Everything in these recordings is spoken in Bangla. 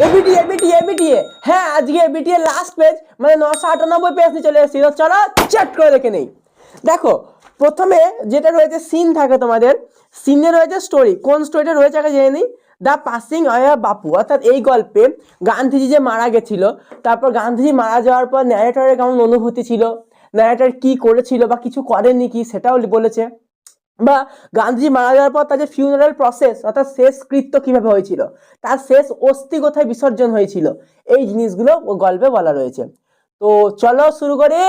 এবিটিএ হ্যাঁ আজকে এবিটিএ লাস্ট পেজ মানে 998 পেজ নিয়ে চলে এসেছি। তো চলো চ্যাট করে দেখে নেই। দেখো প্রথমে যেটা রয়েছে সিন থাকে তোমাদের, সিনে রয়েছে স্টোরি, কোন স্টোরিটা রয়েছে আগে জেনে নিই। দ্য পাসিং অফ বাপু, অর্থাৎ এই গল্পে গান্ধীজি যে মারা গেছিল, তারপর গান্ধীজি মারা যাওয়ার পর ন্যারেটরের কেমন অনুভূতি ছিল, ন্যারেটর কি করেছিল বা কিছু করেনি কি সেটাও বলেছে, বা গান্ধীজি মারা যাওয়ার পর তার যে ফিউনারাল প্রসেস অর্থাৎ শেষকৃত্য কিভাবে হয়েছিল, তার শেষ অস্থি কোথায় বিসর্জন হয়েছিল, এই জিনিসগুলো গল্পে বলা রয়েছে। তো চলো শুরু করি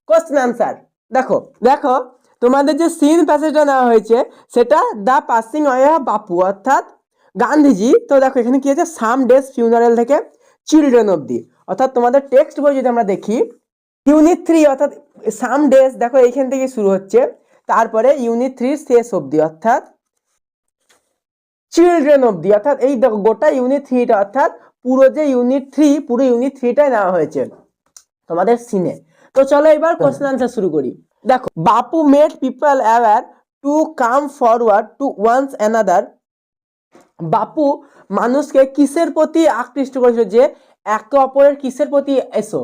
কোশ্চেন আনসার। দেখো দেখো তোমাদের যে সিন প্যাসেজটা নেওয়া হয়েছে সেটা দ্য পাসিং অফ বাপু অর্থাৎ গান্ধীজি। তো দেখো এখানে কি আছে, সাম ডেজ ফিউনারেল থেকে চিলড্রেন অবধি, অর্থাৎ তোমাদের টেক্সট বই যদি আমরা দেখি ইউনিট 3 অর্থাৎ সাম ডেজ, দেখো এইখান থেকে শুরু হচ্ছে, তারপরে ইউনিট 3 শেষ অবধি অর্থাৎ চিলড্রেন অবধি, অর্থাৎ এই দেখো গোটা ইউনিট 3টা অর্থাৎ পুরো যে ইউনিট 3 পুরো ইউনিট 3টাই নেওয়া হয়েছে তোমাদের সিনে। তো চলো এবার কোশ্চেন আনসার শুরু করি। দেখো Bapu made people aware to come forward to once another. Bapu মানুষকে কিসের প্রতি আকৃষ্ট করেছিল, যে একে অপরের কিসের প্রতি এসো,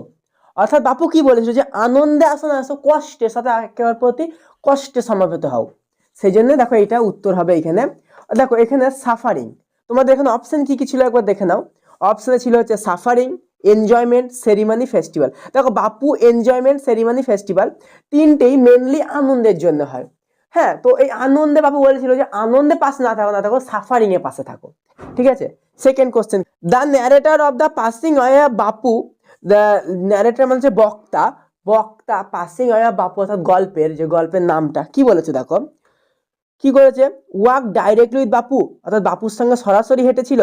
অর্থাৎ বাপু কি বলেছিল যে আনন্দে আসো না আসো, কষ্টের সাথে একে অপরের প্রতি কষ্টে সমাবেত হও। সেই জন্য দেখো এটা উত্তর হবে এখানে। দেখো এখানে সাফারিং, তোমাদের এখানে অপশন কি কি ছিল একবার দেখে নাও। অপশনে ছিল হচ্ছে সাফারিং, এনজয়মেন্ট, সেরিমনি, ফেস্টিভ্যাল। দেখো বাপু, এনজয়মেন্ট, সেরিমনি, ফেস্টিভ্যাল তিনটেই মেনলি আনন্দের জন্য হয়। হ্যাঁ, তো এই আনন্দে বাপু বলেছিল যে আনন্দে পাশে না থাকো সাফারিং এ পাশে থাকো। ঠিক আছে, second question, the narrator of the passing of Bapu, the narrator মানে বক্তা, বক্তা পাসিং অফ বাপু অর্থাৎ গল্পের যে গল্পের নামটা কি বলেছে দেখো কি করেছে, ওয়াক ডাইরেক্টলি উইথ বাপু অর্থাৎ বাপুর সঙ্গে সরাসরি হেঁটেছিল,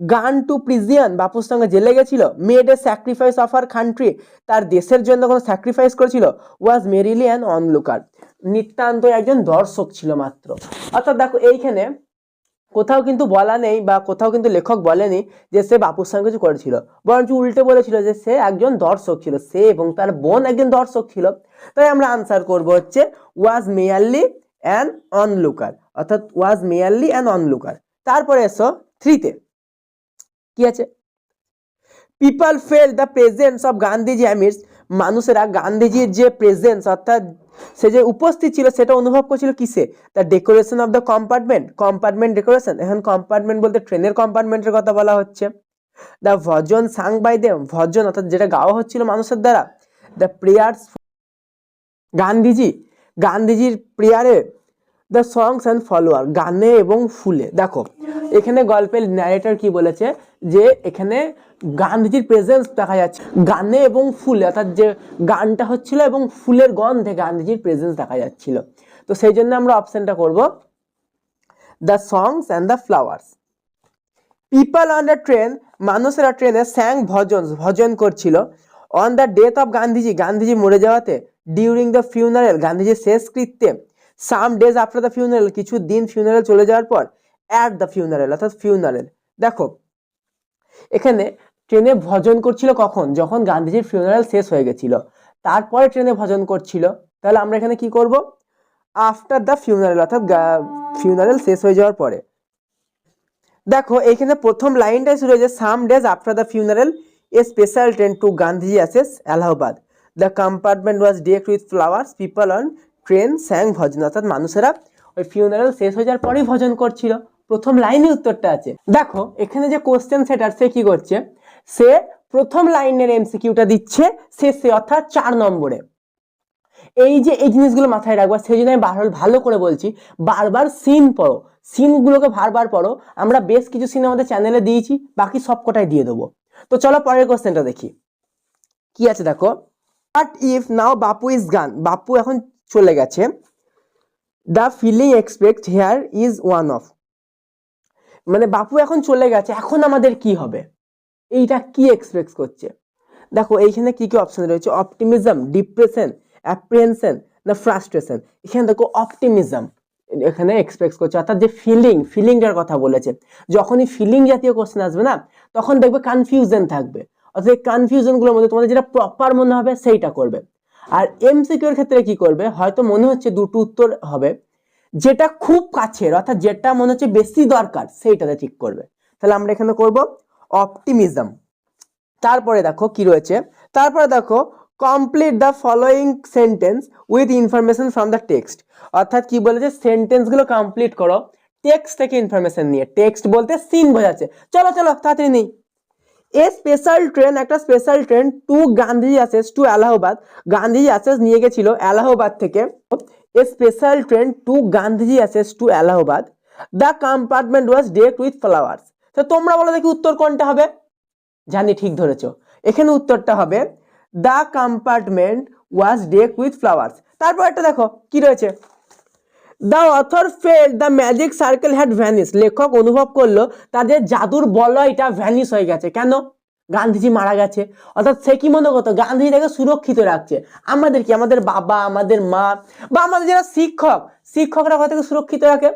গান টু প্রিজিয়ান বাপুর সঙ্গে জেলে গেছিল, made a sacrifice of our country তার দেশের জন্য কোনো স্যাক্রিফাইস করেছিল, ওয়াজ মেরিলি অ্যান অনলুকার নিতান্ত একজন দর্শক ছিল মাত্র। অর্থাৎ দেখো এইখানে কোথাও কিন্তু বলা নেই বা কোথাও কিন্তু লেখক বলেনি যে সে বাপুর সঙ্গে কিছু করেছিল, বরঞ্চ উল্টে বলেছিল যে সে একজন দর্শক ছিল, সে এবং তার বোন একজন দর্শক ছিল। তাই আমরা আনসার করব হচ্ছে ওয়াজ মেয়ারলি অ্যান অনলুকার, অর্থাৎ ওয়াজ মেয়ারলি অ্যান অনলুকার। তারপরে এসো 3তে কি আছে, people felt the presence of Gandhiji amidst, মানুষেরা গান্ধীজির যে প্রেজেন্স অর্থাৎ সে যে উপস্থিত ছিল সেটা অনুভব করছিল কিসে, the decoration of the compartment, compartment decoration, এখন কম্পার্টমেন্ট বলতে ট্রেনের কম্পার্টমেন্টের কথা বলা হচ্ছে। The bhajan sung by them, ভজন অর্থাৎ যেটা গাওয়া হচ্ছিল মানুষের দ্বারা, দ্য প্রেয়ার্স গান্ধীজি, গান্ধীজির প্রেয়ারে, দ্য সংস অ্যান্ড ফলোয়ার গানে এবং ফুলে। দেখো এখানে গল্পের ন্যারেটর কি বলেছে যে এখানে গান্ধীজির প্রেজেন্স দেখা যাচ্ছে গানে এবং ফুলে, অর্থাৎ যে গানটা হচ্ছিল এবং ফুলের গন্ধে গান্ধীজির প্রেজেন্স দেখা যাচ্ছিল। তো সেই জন্য আমরা অপশনটা করব the songs and the flowers. People on the train, মানুষেরা ট্রেনে স্যাং ভজন, ভজন করছিল। On the death of Gandhiji, Gandhiji মরে যাওয়াতে। ডিউরিং দ্য ফিউনারেল, গান্ধীজির শেষকৃত্যে। Some days after the funeral, কিছু দিন ফিউনারেল চলে যাওয়ার পর। অ্যাট দ্য ফিউনারেল অর্থাৎ ফিউনারেল। দেখো এখানে ট্রেনে ভজন করছিল কখন, যখন গান্ধীজির ফিউনারেল শেষ হয়ে গেছিল, তারপরে ট্রেনে ভজন করছিল। তাহলে আমরা এখানে কি করব, আফটার দ্য ফিউনারেল অর্থাৎ ফিউনারেল শেষ হয়ে যাওয়ার পরে। দেখো এইখানে প্রথম লাইনটাই শুরু হয়েছে some days after the funeral a special train to Gandhiji ashes Allahabad, the compartment was decked with flowers, people on train sang bhajan, অর্থাৎ মানুষেরা ওই ফিউনারেল শেষ হয়ে যাওয়ার পরেই ভজন করছিল। প্রথম লাইনে উত্তরটা আছে। দেখো এখানে যে কোশ্চেন সেটার সে কি করছে, সে প্রথম লাইনের এমসিকিউটা দিচ্ছে শেষে অর্থাৎ 4 নম্বরে। এই যে এই জিনিসগুলো মাথায় রাখবা, সেই জন্য আমি ভালো করে বলছি বারবার সিন পড়ো, সিনগুলোকে বারবার পড়ো। আমরা বেশ কিছু সিন আমাদের চ্যানেলে দিয়েছি, বাকি সব কটাই দিয়ে দেবো। তো চলো পরের কোশ্চেনটা দেখি কি আছে। দেখো but if now Bapu is গান, বাপু এখন চলে গেছে, the feeling expect here is one of, মানে বাপু এখন চলে গেছে এখন আমাদের কি হবে, এইটা কি এক্সপেক্ট করছে। দেখো এইখানে কি কি অপশন রয়েছে, অপটিমিজম, ডিপ্রেশন, অ্যাপ্রিহেনশন না ফ্রাস্ট্রেশন। এখানে দেখো অপটিমিজম এখানে এক্সপেক্ট করছে, অর্থাৎ যে ফিলিংটার কথা বলেছে। যখনই ফিলিং জাতীয় কোশ্চেন আসবে না তখন দেখবে কনফিউশন থাকবে, অর্থাৎ এই কনফিউশনগুলোর মধ্যে তোমাদের যেটা প্রপার মনে হবে সেইটা করবে। আর এমসিকিউর ক্ষেত্রে কি করবে, হয়তো মনে হচ্ছে দুটো উত্তর হবে, যেটা খুব কাছের অর্থাৎ যেটা মনে হচ্ছে বেশি দরকার সেইটাতে ঠিক করবে। তাহলে আমরা এখানে করব অপটিমিজম। তারপরে দেখো কি রয়েছে, তারপরে দেখো complete the following sentence with information from the text. অর্থাৎ কি বলেছে, সেন্টেন্সগুলো কমপ্লিট করো টেক্সট থেকে ইনফরমেশন নিয়ে। টেক্সট বলতে সিন বোঝাচ্ছে। চলো চলো তাড়াতাড়ি নেই। এ স্পেশাল ট্রেন, একটা special train to Gandhi ashes to Allahabad. Gandhiji ashes নিয়ে গেছিল এলাহাবাদ থেকে। A special train to Gandhiji ashes to Allahabad. The compartment was decked with flowers. তো তোমরা বলো দেখি উত্তর কোনটা হবে। জানি ঠিক ধরেছো, এখানে উত্তরটা হবে the compartment was decked with flowers. তারপর একটা দেখো কি রয়েছে, the author felt the magic circle had vanish. লেখক অনুভব করলো তাদের জাদুর বলয়টা ভ্যানিশ হয়ে গেছে। কেন? গান্ধীজি মারা গেছে। অর্থাৎ সে কি মনে করতো, গান্ধীজি তাকে সুরক্ষিত রাখছে। আমাদের কি, আমাদের বাবা, আমাদের মা বা আমাদের যারা শিক্ষক, শিক্ষকরা কোথা থেকে সুরক্ষিত রাখে?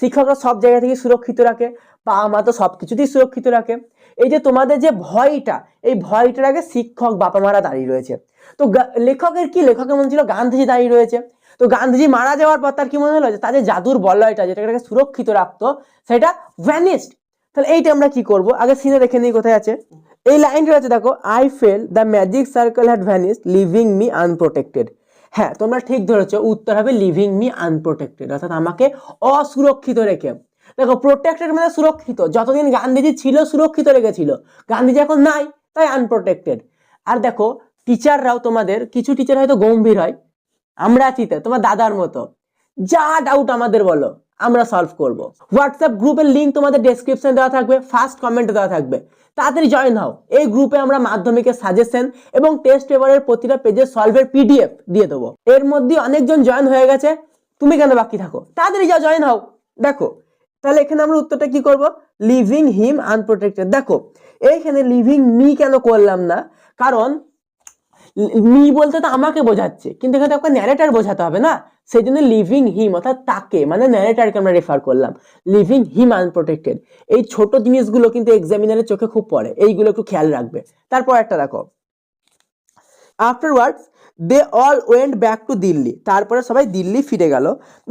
শিক্ষকরা সব জায়গা থেকে সুরক্ষিত রাখে। বাবা মা তো সব কিছুতেই সুরক্ষিত রাখে। এই যে তোমাদের যে ভয়টা, এই ভয়টার আগে শিক্ষক বাবা মারা দাঁড়িয়ে রয়েছে। তো লেখকের কি, লেখকের মনে ছিল গান্ধীজি দাঁড়িয়ে রয়েছে। তো গান্ধীজি মারা যাওয়ার পর তার কি মনে হলো, যে তাদের জাদুর বলয়টা যেটাকে সুরক্ষিত রাখতো সেটা ভ্যানিশড। তাহলে এইটা আমরা কি করব, আগে সিনে দেখে নিই কোথায় আছে। এই লাইনটা আছে দেখো, I fail the magic circle had vanished living me unprotected. হ্যাঁ তোমরা ঠিক ধরেছো, উত্তর হবে লিভিং মি আনপ্রোটেক্টেড, অর্থাৎ আমাকে অসুরক্ষিত রেখে। দেখো প্রোটেক্টেড মানে সুরক্ষিত, যতদিন গান্ধীজি ছিল সুরক্ষিত রেখেছিল, গান্ধীজি এখন নাই তাই আনপ্রোটেক্টেড। আর দেখো টিচাররাও, তোমাদের কিছু টিচার হয়তো গম্ভীর হয়, আমরা আছি তো তোমার দাদার মতো, যা ডাউট আমাদের বলো আমরা সলভ করব। হোয়াটসঅ্যাপ গ্রুপের লিংক তোমাদের ডেসক্রিপশনে দেওয়া থাকবে, ফার্স্ট কমেন্টে দেওয়া থাকবে, তাড়াতাড়ি জয়েন হও। এই গ্রুপে আমরা মাধ্যমিকের সাজেশন এবং টেস্ট পেপারের প্রতিটা পেজের সলভের পিডিএফ দিয়ে দেবো। এর মধ্যে অনেকজন জয়েন হয়ে গেছে, তুমি কেন বাকি থাকো, তাড়াতাড়ি যাও জয়েন হও। দেখো তাহলে এখানে আমরা উত্তরটা কি করব, লিভিং হিম আনপ্রোটেক্টেড। দেখো এইখানে লিভিং মি কেন করলাম না, কারণ মি বলতে তো আমাকে বোঝাচ্ছে, কিন্তু এখানে আপনাকে ন্যারেটার বোঝাতে হবে না, সেই জন্য লিভিং হিম অর্থাৎ তাকে মানে ন্যারেটারকে আমরা রেফার করলাম। লিভিং হিম আনপ্রোটেক্টেড। এই ছোট জিনিসগুলো কিন্তু এক্সামিনারের চোখে খুব পড়ে, এইগুলো একটু খেয়াল রাখবে। তারপর একটা দেখো, afterwards they all went back to Delhi. তারপরে সবাই দিল্লি ফিরে গেল।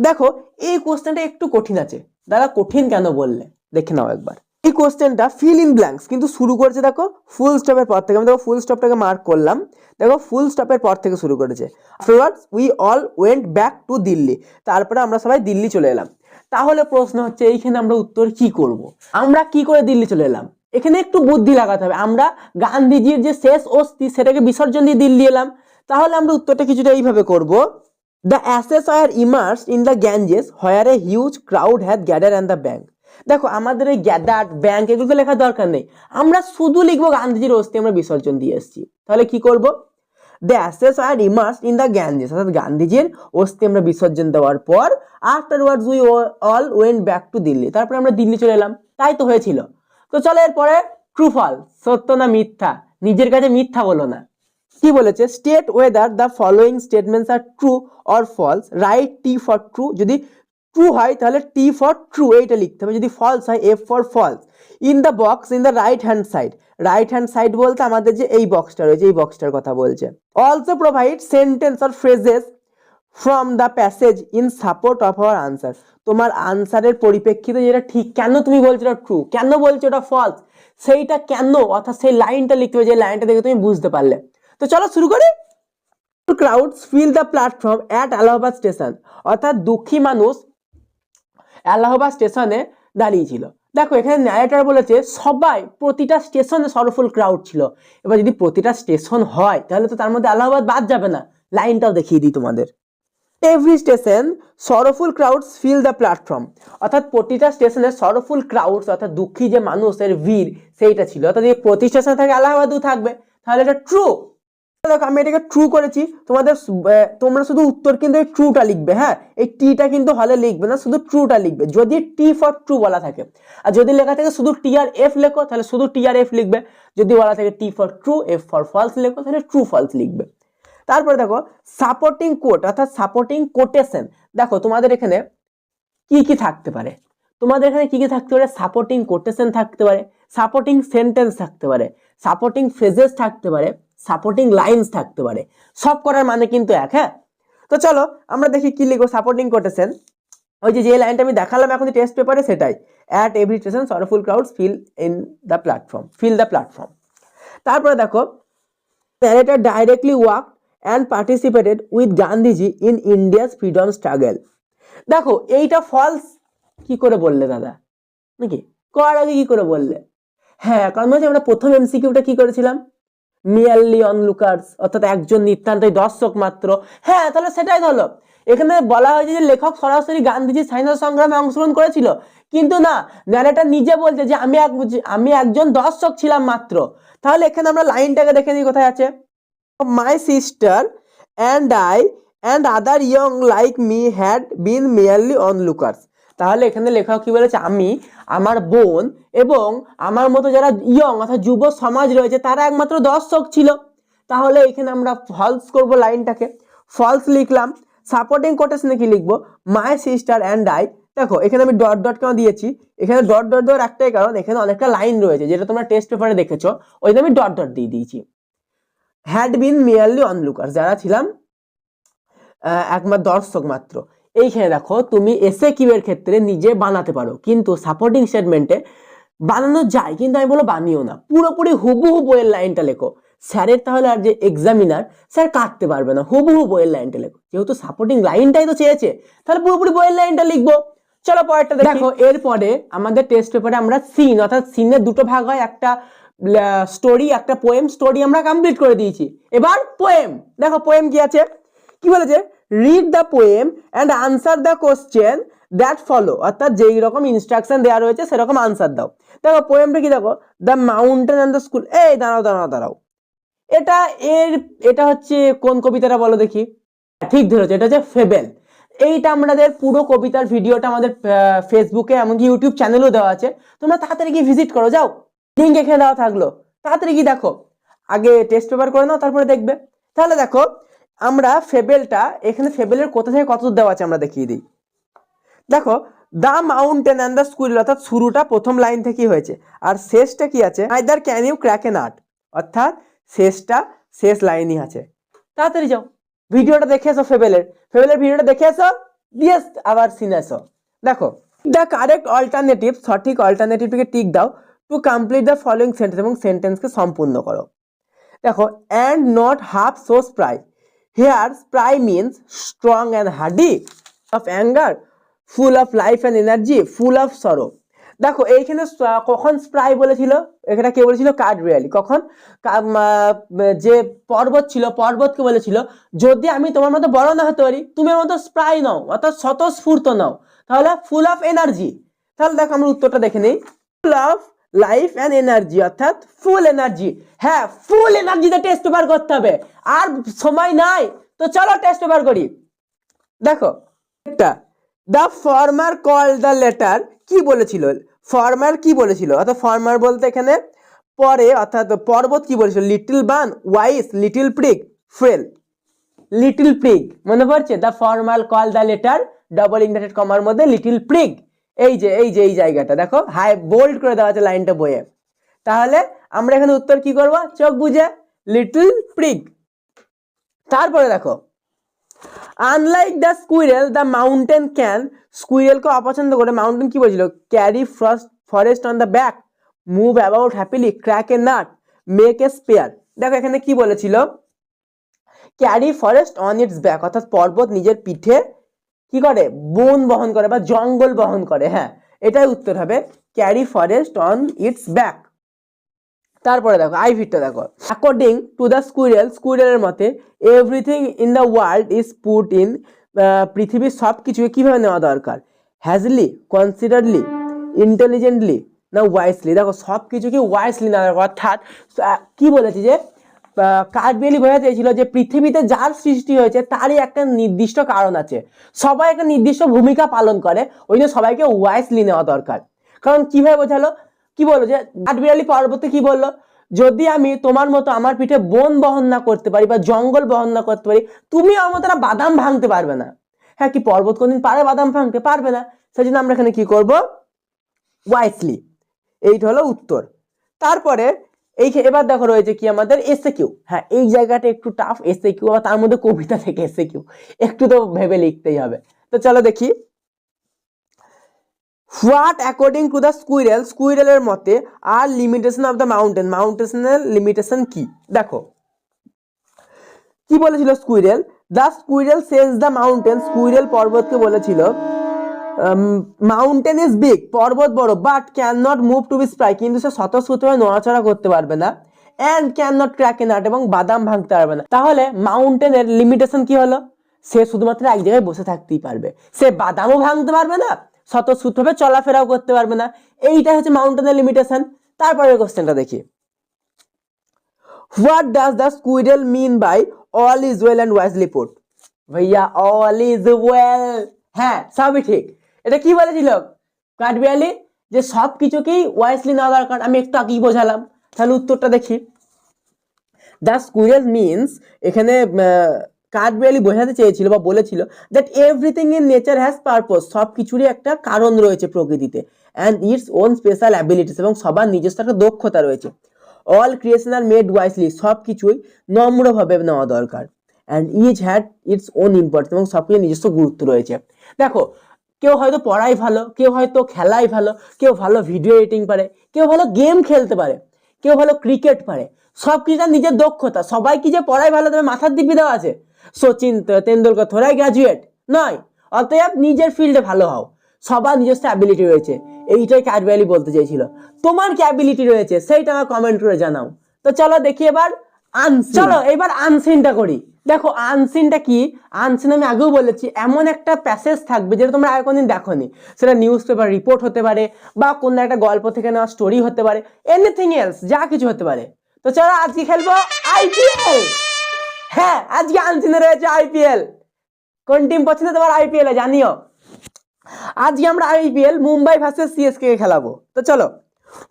দেখো এই কোশ্চেনটা একটু কঠিন আছে। দাদা কঠিন কেন বললে, দেখে নাও একবার। এই কোশ্চেনটা ফিল ইন ব্ল্যাঙ্কস কিন্তু শুরু করেছে দেখো ফুল স্টপের পর থেকে। আমি দেখো ফুল স্টপটাকে মার্ক করলাম, দেখো ফুল স্টপের পর থেকে শুরু করেছে। Afterwards we all went back to Delhi, তারপরে আমরা সবাই দিল্লি চলে এলাম। তাহলে প্রশ্ন হচ্ছে এইখানে আমরা উত্তর কি করব, আমরা কি করে দিল্লি চলে এলাম? এখানে একটু বুদ্ধি লাগাতে হবে। আমরা গান্ধীজির যে শেষ অস্থি সেটাকে বিসর্জন দিয়ে দিল্লি এলাম, তাহলে আমরা উত্তরটা কিছুটা এইভাবে করব। The ashes are immerse in the Ganges where a huge crowd had gather and the bank. দেখো আমাদের এই গ্যাদার্ড ব্যাঙ্ক এগুলো লেখার দরকার নেই, আমরা শুধু লিখবো গান্ধীজির অস্থি আমরা বিসর্জন দিয়ে এসেছি। তাহলে কি করব, the ashes are immerse in the Ganges, অর্থাৎ গান্ধীজির অস্থি আমরা বিসর্জন দেওয়ার পর afterwards we all went back to Delhi, তারপরে আমরা দিল্লি চলে এলাম। তাই তো হয়েছিল। তো চলো এরপরে ট্রু ফলস, সত্য না মিথ্যা, নিজের কাছে মিথ্যা বলো না। কি বলেছে, state whether the following statements are true or false, write T for true. যদি ট্রু হয় তাহলে টি ফর ট্রু এইটা লিখতে হবে, যদি ফলস হয় F for false. In the box in the right hand side, right hand side বলতে আমাদের যে এই বক্সটা রয়েছে এই বক্সটার কথা বলছে। Also provide sentence or phrases from the passage in support of our answer. তোমার আনসারের পরিপ্রেক্ষিতে যেটা ঠিক, কেন তুমি বলছো এটা ট্রু, কেন বলছো এটা ফলস, সেইটা কেন, অর্থাৎ সেই লাইনটা লিখতে হবে যে লাইনটা দেখে তুমি বুঝতে পারলে। তো চলো শুরু করি। Crowds fill the platform at Allahabad station, অর্থাৎ দুঃখী মানুষ এলাহাবাদ স্টেশনে দাঁড়িয়েছিল। দেখো এখানে ন্যারেটর বলেছে সবাই, প্রতিটা স্টেশনে সরফুল ক্রাউড ছিল। এবার যদি প্রতিটা স্টেশন হয় তাহলে তো তার মধ্যে এলাহাবাদ বাদ যাবে না, লাইনটাও দেখিয়ে দিই তোমাদের। Every station sorrowful crowds fill the platform, অর্থাৎ প্রতিটা স্টেশনে সরফুল ক্রাউডস অর্থাৎ দুঃখী যে মানুষের ভিড় সেইটা ছিল। অর্থাৎ এই প্রতি স্টেশনে থাকে এলাহাবাদও থাকবে, তাহলে এটা ট্রু। দেখো আমি এটাকে ট্রু করেছি, তোমরা শুধু উত্তর কিন্তু এই ট্রুটা লিখবে। হ্যাঁ এই টিটা কিন্তু হলে লিখবে না, শুধু ট্রুটা লিখবে যদি টি ফর ট্রু বলা থাকে। আর যদি লেখা থাকে শুধু টি আর এফ লেখো তাহলে শুধু টি আর এফ লিখবে, যদি বলা থাকে T for true F for false লেখো তাহলে ট্রু ফলস লিখবে। তারপরে দেখো সাপোর্টিং কোট অর্থাৎ সাপোর্টিং কোটেশন। দেখো তোমাদের এখানে কি কি থাকতে পারে, তোমাদের এখানে কি কি থাকতে পারে, সাপোর্টিং কোটেশন থাকতে পারে, সাপোর্টিং সেন্টেন্স থাকতে পারে, সাপোর্টিং ফ্রেজেস থাকতে পারে, সাপোর্টিং লাইন্স থাকতে পারে। সব করার মানে কিন্তু এক। হ্যাঁ তো চলো আমরা দেখি কি লিখবো। সাপোর্টিং কোটেশন, ওই যে লাইনটা আমি দেখালাম এখন টেস্ট পেপারে সেটাই। At every station sorrowful crowds fill the platform. তারপরে দেখো narrator directly walked and participated with Gandhiji in India's freedom struggle। দেখো এইটা ফলস কি করে বললে দাদা, নাকি করার আগে কি করে বললে? হ্যাঁ, কারণ হচ্ছে আমরা প্রথম এমসিকিউটা কি করেছিলাম, মিয়ারলি অনলুকার্স অর্থাৎ একজন নিতান্তই দর্শক মাত্র। হ্যাঁ, তাহলে সেটাই হলো। এখানে বলা হয়েছে যে লেখক সরাসরি গান্ধীজির স্বাধীনতা সংগ্রামে অংশগ্রহণ করেছিল, কিন্তু না, ন্যারেটর নিজে বলছে যে আমি একজন দর্শক ছিলাম মাত্র। তাহলে এখানে আমরা লাইনটাকে দেখে নিই কোথায় আছে। My sister and I and other young like me had been merely অনলুকার্স। তাহলে এখানে লেখক কি বলেছে, আমি, আমার বোন এবং আমার মতো যারা ইয়ং অর্থাৎ যুব সমাজ রয়েছে তারা একমাত্র দর্শক ছিল। তাহলে এখানে আমরা ফলস করব, লাইনটাকে ফলস লিখলাম। সাপোর্টিং কোটেশনে কি লিখবো, মাই সিস্টার অ্যান্ড আই। দেখো এখানে আমি ডট ডট কেন দিয়েছি, এখানে ডট ডট দেওয়ার একটাই কারণ, এখানে অনেকটা লাইন রয়েছে যেটা তোমরা টেস্ট পেপারে দেখেছো, ওই জন্য আমি ডট ডট দিয়ে দিয়েছি। হ্যাড বিন মিয়ারলি অনলুকার্স, যারা ছিলাম একমাত্র দর্শক মাত্র। এইখানে দেখো তুমি এসে কিউ এর ক্ষেত্রে নিজে বানাতে পারো, কিন্তু সাপোর্টিং স্টেটমেন্টে বানানো যায়, কিন্তু আমি বলো বানিও না, পুরোপুরি হুবহু বইয়ের লাইনটা লেখো। স্যারের তাহলে আর যে এক্সামিনার স্যার কাটতে পারবে না, হুবহু বইয়ের লাইনটা লেখো, যেহেতু সাপোর্টিং লাইনটাই তো চেয়েছে তাহলে পুরোপুরি বইয়ের লাইনটা লিখবো। চলো পরেরটা দেখো। এরপরে আমাদের টেস্ট পেপারে আমরা সিন অর্থাৎ সিনের দুটো ভাগ হয়, একটা স্টোরি একটা পোয়েম। স্টোরি আমরা কমপ্লিট করে দিয়েছি, এবার পোয়েম। দেখো পোয়েম কি আছে, কি বলেছে, read the poem and answer the question that follow, অর্থাৎ যেই রকম ইনস্ট্রাকশন দেওয়া রয়েছে সেরকম আনসার দাও। দেখো পোয়েমটা কি, দেখো the mountain and the school. এই দাঁড়াও, এটা হচ্ছে কোন কবিতাটা বলো দেখি? ঠিক ধরেছে, এটা হচ্ছে ফেবেল। এইটা আমাদের পুরো কবিতার ভিডিওটা আমাদের ফেসবুকে এমনকি ইউটিউব চ্যানেলও দেওয়া আছে, তোমরা তাড়াতাড়ি গিয়ে ভিজিট করো, যাও, লিঙ্ক এখানে দেওয়া থাকলো, তাড়াতাড়ি গিয়ে দেখো, আগে টেস্ট পেপার করে নাও তারপরে দেখবে। তাহলে দেখো আমরা ফেবেলটা, এখানে ফেবেলের কোথা থেকে কত দেওয়া আছে আমরা দেখিয়ে দিই। দেখো the mountain and the school, অর্থাৎ শুরুটা প্রথম লাইন থেকেই হয়েছে, আর শেষটা কি আছে, either can you crack a nut, অর্থাৎ শেষ লাইনই আছে। তাড়াতাড়ি যাও ভিডিওটা দেখে এসো, ফেবেলের ভিডিওটা দেখে এসো, দিয়ে আবার সিনে এসো। দেখো দ্য কারেক্ট অল্টারনেটিভ, সঠিক অল্টারনেটিভকে টিক দাও, to complete the following sentence, এবং সেন্টেন্সকে সম্পূর্ণ করো। দেখো and not half so spry, here spry means strong and hardy, of anger, full of life and energy, full of sorrow. দেখো এইখানে কখন স্প্রাই বলেছিল, এখানে কে বলেছিল, কাঠবিড়ালি। কখন, যে পর্বত ছিল পর্বতকে বলেছিল যদি আমি তোমার মতো বড় না হতে পারি, তুমি আমার মতো স্প্রাই নাও, অর্থাৎ স্বতঃস্ফূর্ত নাও, তাহলে ফুল অফ এনার্জি। তাহলে দেখো আমরা উত্তরটা দেখে নিই, ফুল অফ লাইফ অ্যান্ড এনার্জি, অর্থাৎ ফুল এনার্জি। হ্যাঁ, ফুল এনার্জিতে টেস্ট পেপার করতে হবে, আর সময় নাই, তো চলো টেস্ট পেপার করি। দেখো একটা, the former call the letter, কি বলেছিল, ফর্মার কি বলেছিল, অর্থাৎ ফর্মার বলতে এখানে পরে, অর্থাৎ পর্বত কি বলেছিল, little bun, wise, little prig, frail, little prig, মনে পড়ছে, the former call the latter, double inverted কমার মধ্যে লিটল প্রিগ, এই জায়গাটা দেখো হাই বোল্ড করে দেওয়া আছে লাইনটা বইয়ে। তাহলে আমরা এখানে উত্তর কি করব, চোখ বুঝে, লিটল প্রিগ। তারপরে দেখো unlike the squirrel the mountain can, স্কুইরেলকে অপছন্দ করে মাউন্টেন কি বলেছিল, carry forest on the back, move about happily, crack a nut, make a spare. দেখো এখানে কি বলেছিল, carry forest on its back, অর্থাৎ পর্বত নিজের পিঠে কি করে, বন বহন করে বা জঙ্গল বহন করে। হ্যাঁ, এটাই উত্তর হবে, carry forest on its back. তারপরে দেখো আইভিটা দেখো, অ্যাকর্ডিং টু দ্য স্কুইরেলের মতে everything in the world is put in, পৃথিবীর সব কিছুকে কিভাবে নেওয়া দরকার, হ্যাজলি, কনসিডারলি, ইন্টেলিজেন্টলি না ওয়াইসলি। দেখো সব কিছুকে ওয়াইসলি নেওয়া দরকার, অর্থাৎ কি বলেছি যে কাঠবিড়ালি বোঝা চেয়েছিল যে পৃথিবীতে যার সৃষ্টি হয়েছে তারই একটা নির্দিষ্ট কারণ আছে, সবাই একটা নির্দিষ্ট ভূমিকা পালন করে, ওই জন্য সবাইকে ওয়াইসলি নেওয়া দরকার। কারণ কিভাবে বোঝালো, কি বললো যে কাঠবিড়ালি পর্বতে কি বললো, যদি আমি তোমার মতো আমার পিঠে বন বহন না করতে পারি বা জঙ্গল বহন না করতে পারি, তুমি আমার মতো বাদাম ভাঙতে পারবে না। হ্যাঁ, কি পর্বত কোনদিন পারে বাদাম ভাঙতে? পারবে না। সেই জন্য আমরা এখানে কি করব, ওয়াইসলি। এইটা হলো উত্তর। তারপরে এবার দেখো রয়েছে কি আমাদের এসএকিউ। হ্যাঁ, এই জায়গাটা একটু টাফ, এসএকিউ বা তার মধ্যে কবিতা থেকে এসএকিউ, একটু তো ভেবে লিখতেই হবে। তো চলো দেখি, what according to the squirrel, স্কুইরেলের মতে আর লিমিটেশন অফ দ্য মাউন্টেন, মাউন্টেনের লিমিটেশন কি? দেখো কি বলেছিল squirrel, the squirrel says the mountain, squirrel পর্বতকে বলেছিল মাউন্টেন ইজ বিগ, পর্বত বড়, but can not move to be spry, কিন্তু সে স্বতঃস্ফূর্তভাবে নড়াচড়া করতে পারবে না, and can not crack a nut, এবং বাদাম ভাঙতে পারবে না। তাহলে মাউন্টেনের লিমিটেশন কি হলো? সে শুধুমাত্র এক জায়গায় বসে থাকতেই পারবে, সে বাদামও ভাঙতে পারবে না, স্বতঃস্ফূর্তভাবে চলাফেরাও করতে পারবে না। এইটা হচ্ছে মাউন্টেনের লিমিটেশন। তারপরের কোশ্চেনটা দেখি, what does the squirrel mean by all is well and wisely put? ভাইয়া অল ইজ ওয়েল, হ্যাঁ সবই ঠিক। এটা কি বলেছিল কাঠবিড়ালি? যে সব কিছুকেই ওয়াইজলি নেওয়া দরকার। আমি একটু আগেই বোঝালাম, তাহলে উত্তরটা দেখি। দ্য স্কুইরেল মিনস, এখানে কাঠবিড়ালি বোঝাতে চেয়েছিল বা বলেছিল that everything in nature has purpose, সব কিছুরই একটা কারণ রয়েছে প্রকৃতিতে, and its own special abilities, এবং সবার নিজস্ব একটা দক্ষতা রয়েছে। All creation are made wisely, সব কিছুই নম্রভাবে নেওয়া দরকার, and each had its own importance, এবং সব কিছু নিজস্ব গুরুত্ব রয়েছে। দেখো কেউ হয়তো পড়াই ভালো, কেউ হয়তো খেলাই ভালো, কেউ ভালো ভিডিও এডিটিং পারে, কেউ ভালো গেম খেলতে পারে, কেউ ভালো ক্রিকেট পারে, সব কিছু তার নিজের দক্ষতা। সবাই কি যে পড়াই ভালো তবে মাথার দিব্যি দেওয়া আছে? সচিন তেন্ডুলকর থোড়াই গ্রাজুয়েট নয়। অতএব নিজের ফিল্ডে ভালো হও, সবার নিজস্ব অ্যাবিলিটি রয়েছে। এইটাই কাঠবিড়ালি বলতে চেয়েছিল। তোমার কি অ্যাবিলিটি রয়েছে সেইটা আমার কমেন্ট করে জানাও। তো চলো দেখি এবার চলো এবার আনসিনটা করি। দেখো আনসিনটা কি? আনসিন আমি আগেও বলেছি, এমন একটা প্যাসেজ থাকবে যেটা তোমরা আগে কোনদিন দেখোনি। সেটা নিউজ পেপার রিপোর্ট হতে পারে, বা কোনো একটা গল্প থেকে নেওয়া স্টোরি হতে পারে, এনিথিং এলস, যা কিছু হতে পারে। তো চলো আজকে খেলবো আইপিএল। হ্যাঁ আজকে আনসিনে রয়েছে আইপিএল। কোন টিম পছন্দ তোমার আইপিএল এ জানিও। আজকে আমরা আইপিএল মুম্বাই ভার্সেস সিএসকে কে খেলাবো। তো চলো,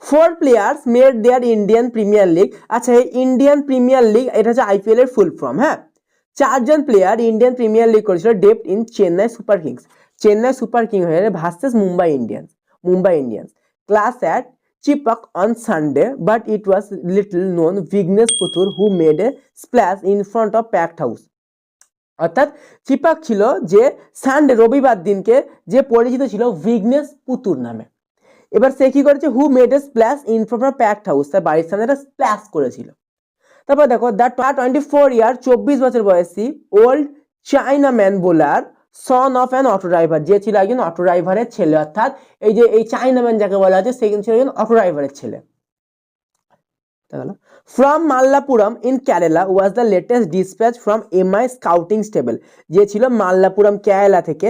4 players made their Indian premier league. আচ্ছা এই ইন্ডিয়ান প্রিমিয়ার লিগ এটা হচ্ছে আইপিএল এর ফুল ফর্ম। হ্যাঁ, 4 জন প্লেয়ার ইন্ডিয়ান প্রিমিয়ার লিগ করেছিল debut in Chennai super kings, Chennai super king হয়ে versus Mumbai Indians, Mumbai Indians. Clash at Chepauk on Sunday, but it was little known Vignesh Puthur who made a splash in front of packed house. অর্থাৎ চিপাক ছিল যে সানডে রবিবার দিনকে যে পরিচিত ছিল ভিগনেশ পুতুর নামে। এবার সে কি করেছে? Who made a splash in front of packed house, তার বাড়ির সামনে একটা স্প্ল্যাশ করেছিল। তারপর দেখো দ্য 24 ইয়ার 24 বছর বয়সী old chinaman bowler son of an auto driver, যে ছিল একজন অটো ড্রাইভারের ছেলে। অর্থাৎ এই যে এই চাইনাম্যান যাকে বলা হচ্ছে সে কিন্তু ছিল একজন অটো ড্রাইভারের ছেলে। From Mallapuram in Kerala was the latest dispatch from MI scouting stable, যে ছিল মাল্লাপুরম কেরালা থেকে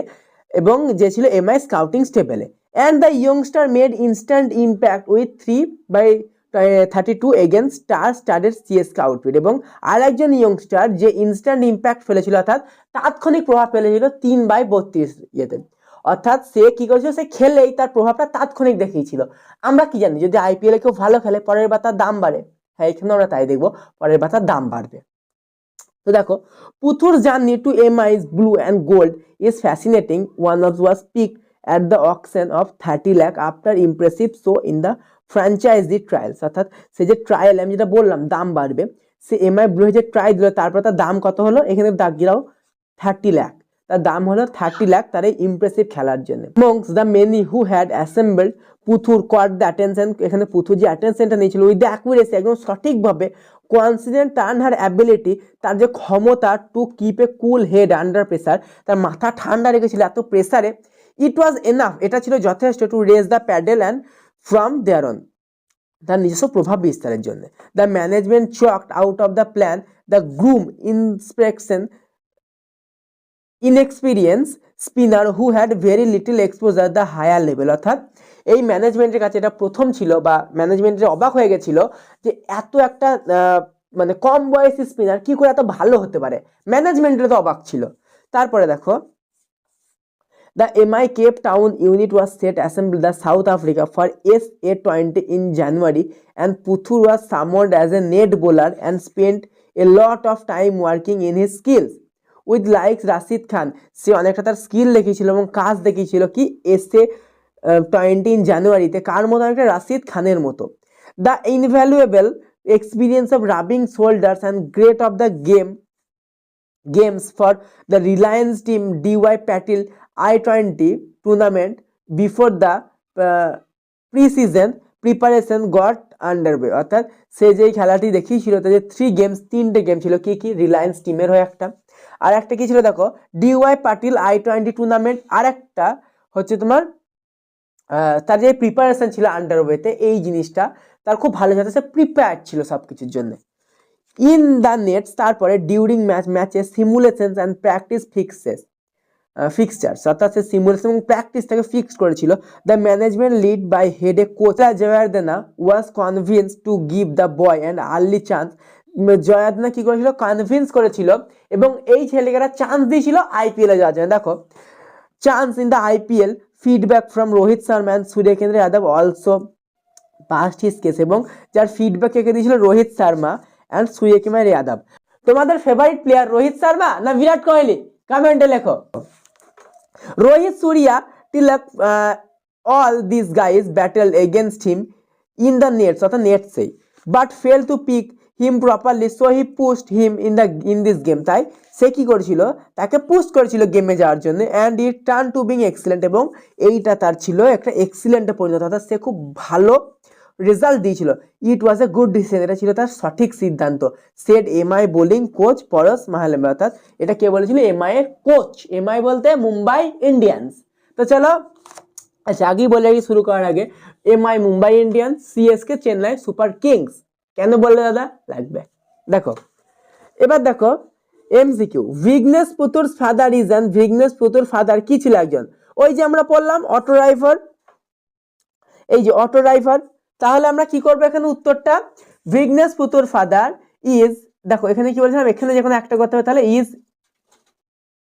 এবং যে ছিল MI scouting stable, and the youngster made instant impact with 3/32 against star-studded CSK outfit, এবং আরেকজন ইয়ংস্টার যে ইনস্ট্যান্ট ইম্প্যাক্ট ফেলেছিল অর্থাৎ তাৎক্ষণিক প্রভাব ফেলেছিল 3/32 ইয়েতে। অর্থাৎ সে কি করেছিল? সে খেলেই তার প্রভাবটা তাৎক্ষণিক দেখিয়েছিল। আমরা কি জানি যদি আইপিএল এ কেউ ভালো খেলে পরের বার তার দাম বাড়ে। হ্যাঁ এখানে আমরা তাই দেখবো, পরের বার তার দাম বাড়বে। তো দেখো Puthur journey to MI's blue and gold is fascinating, one of was pick at the auction of 30 lakh after impressive show in the franchisee trials। অর্থাৎ সে যে ট্রায়াল আমি যেটা বললাম দাম বাড়বে, সে MI ব্লু যে ট্রাই দিল তারপর তার দাম কত হলো? এখানে দাগ গিরাও 30 লাখ, তার দাম হলো 30 লাখ তার এই ইমপ্রেসিভ খেলার জন্য। amongst the many who had assembled, Puthur caught the attention, এখানে পুথুর যে অ্যাটেনশনটা নিয়েছিল উইথ দ্য অ্যাকুরেসি, একদম সঠিকভাবে, কনসিডেন্ট টার্ন হার অ্যাবিলিটি, তার যে ক্ষমতা to keep A cool head under pressure, তার মাথা ঠান্ডা রেখেছিল এত প্রেসারে। ইট ওয়াজ এনাফ, এটা ছিল যথেষ্ট to raise the paddle and from there on, তার নিজস্ব প্রভাব বিস্তারের জন্য। The management chalked out of the plan the groom inspection inexperience spinner who had very little exposure the higher level. অর্থাৎ এই ম্যানেজমেন্টের কাছে এটা প্রথম ছিল বা ম্যানেজমেন্টের অবাক হয়ে গেছিল যে এত একটা মানে কম বয়সী স্পিনার কি করে এত ভালো হতে পারে, ম্যানেজমেন্টের তো অবাক ছিল। তারপরে দেখো the MI Cape Town unit was set assembled the South Africa for SA20 in January, and Puthur was summoned as a net bowler and spent a lot of time working in his skills with likes Rashid Khan। সে অনেকটা তার স্কিল দেখিয়েছিল এবং কাজ দেখিয়েছিল কি SA20 in জানুয়ারিতে, কার মতো? একটা রাশিদ খানের মতো। The invaluable experience of rubbing shoulders and great of the games for the Reliance team DY Patil I-20 tournament before the pre season preparation goat underway, অর্থাৎ সে যেই খেলাটি দেখিয়েছিল তাদের 3 গেম ছিল, কি কি, রিলায়েন্স টিমের হয়ে একটা, আর একটা কি ছিল দেখো ডিওয়াই পাটিল I-20 টুর্নামেন্ট, আর একটা হচ্ছে তোমার তার যে প্রিপারেশন ছিল আন্ডারওয়েতে, এই জিনিসটা তার খুব ভালো, যাতে সে প্রিপেয়ার্ড ছিল সব কিছুর জন্য। ইন দ্য নেটস, তারপরে ডিউরিং ম্যাচে সিমুলেশন অ্যান্ড প্র্যাকটিস ফিক্সচার্স, অর্থাৎ সে সিমুলেশন এবং প্র্যাকটিসটাকে ফিক্স করেছিল। The management led by head a coach Jayawardene was convince to give the boy and early chance. Jayawardene কি করেছিল, কনভিন্স করেছিল এবং এই ছেলেকে চান্স দিয়েছিল IPL এ যাওয়ার জন্য। দেখো chance in the IPL, feedback from Rohit Sharma and Suryachandra Yadav also past his case, এবং যার ফিডব্যাক কে দিয়েছিল রোহিত শর্মা অ্যান্ড সূর্যকুমার যাদব। তোমাদের ফেভারিট প্লেয়ার রোহিত শর্মা না বিরাট কোহলি? কমেন্টে লেখো। রোহিত, সূর্যা, তিলক, all these guys battled against him in the nets, অর্থাৎ নেটসেই, but failed to pick him properly, so he pushed him in this game। তাই সে কি করেছিল, তাকে পুশ করেছিল গেমে যাওয়ার জন্য, and it turned to being excellent, এবং এইটা তার ছিল একটা এক্সিলেন্টে পরিণত, অর্থাৎ সে খুব ভালো রেজাল্ট দিয়েছিল। ইট ওয়াজ এ গুড ডিসিশন, এটা ছিল তার সঠিক সিদ্ধান্ত। সেড MI বোলিং কোচ পরশ মাহালেম্বা, অর্থাৎ এটা কে বলেছিল, MI এর কোচ। MI বলতে মুম্বাই ইন্ডিয়ান্স। তো চলো আচ্ছা, আগেই বলে রাখি শুরু করার আগে, MI Mumbai Indians, CSK Chennai super Kings. কেন বললে দাদা? লাগবে। দেখো এবার দেখো MCQ, Vignesh Puthur father reason, Vignesh Puthur father কি ছিল? একজন, ওই যে আমরা পড়লাম অটো ড্রাইভার, এই যে অটো ড্রাইভার। তাহলে আমরা কি করবো এখানে উত্তরটা, ভিঘ্নেশ পুতুর ফাদার ইজ, দেখো এখানে কি বলছিলাম, এখানে যখন একটা করতে হবে তাহলে ইজ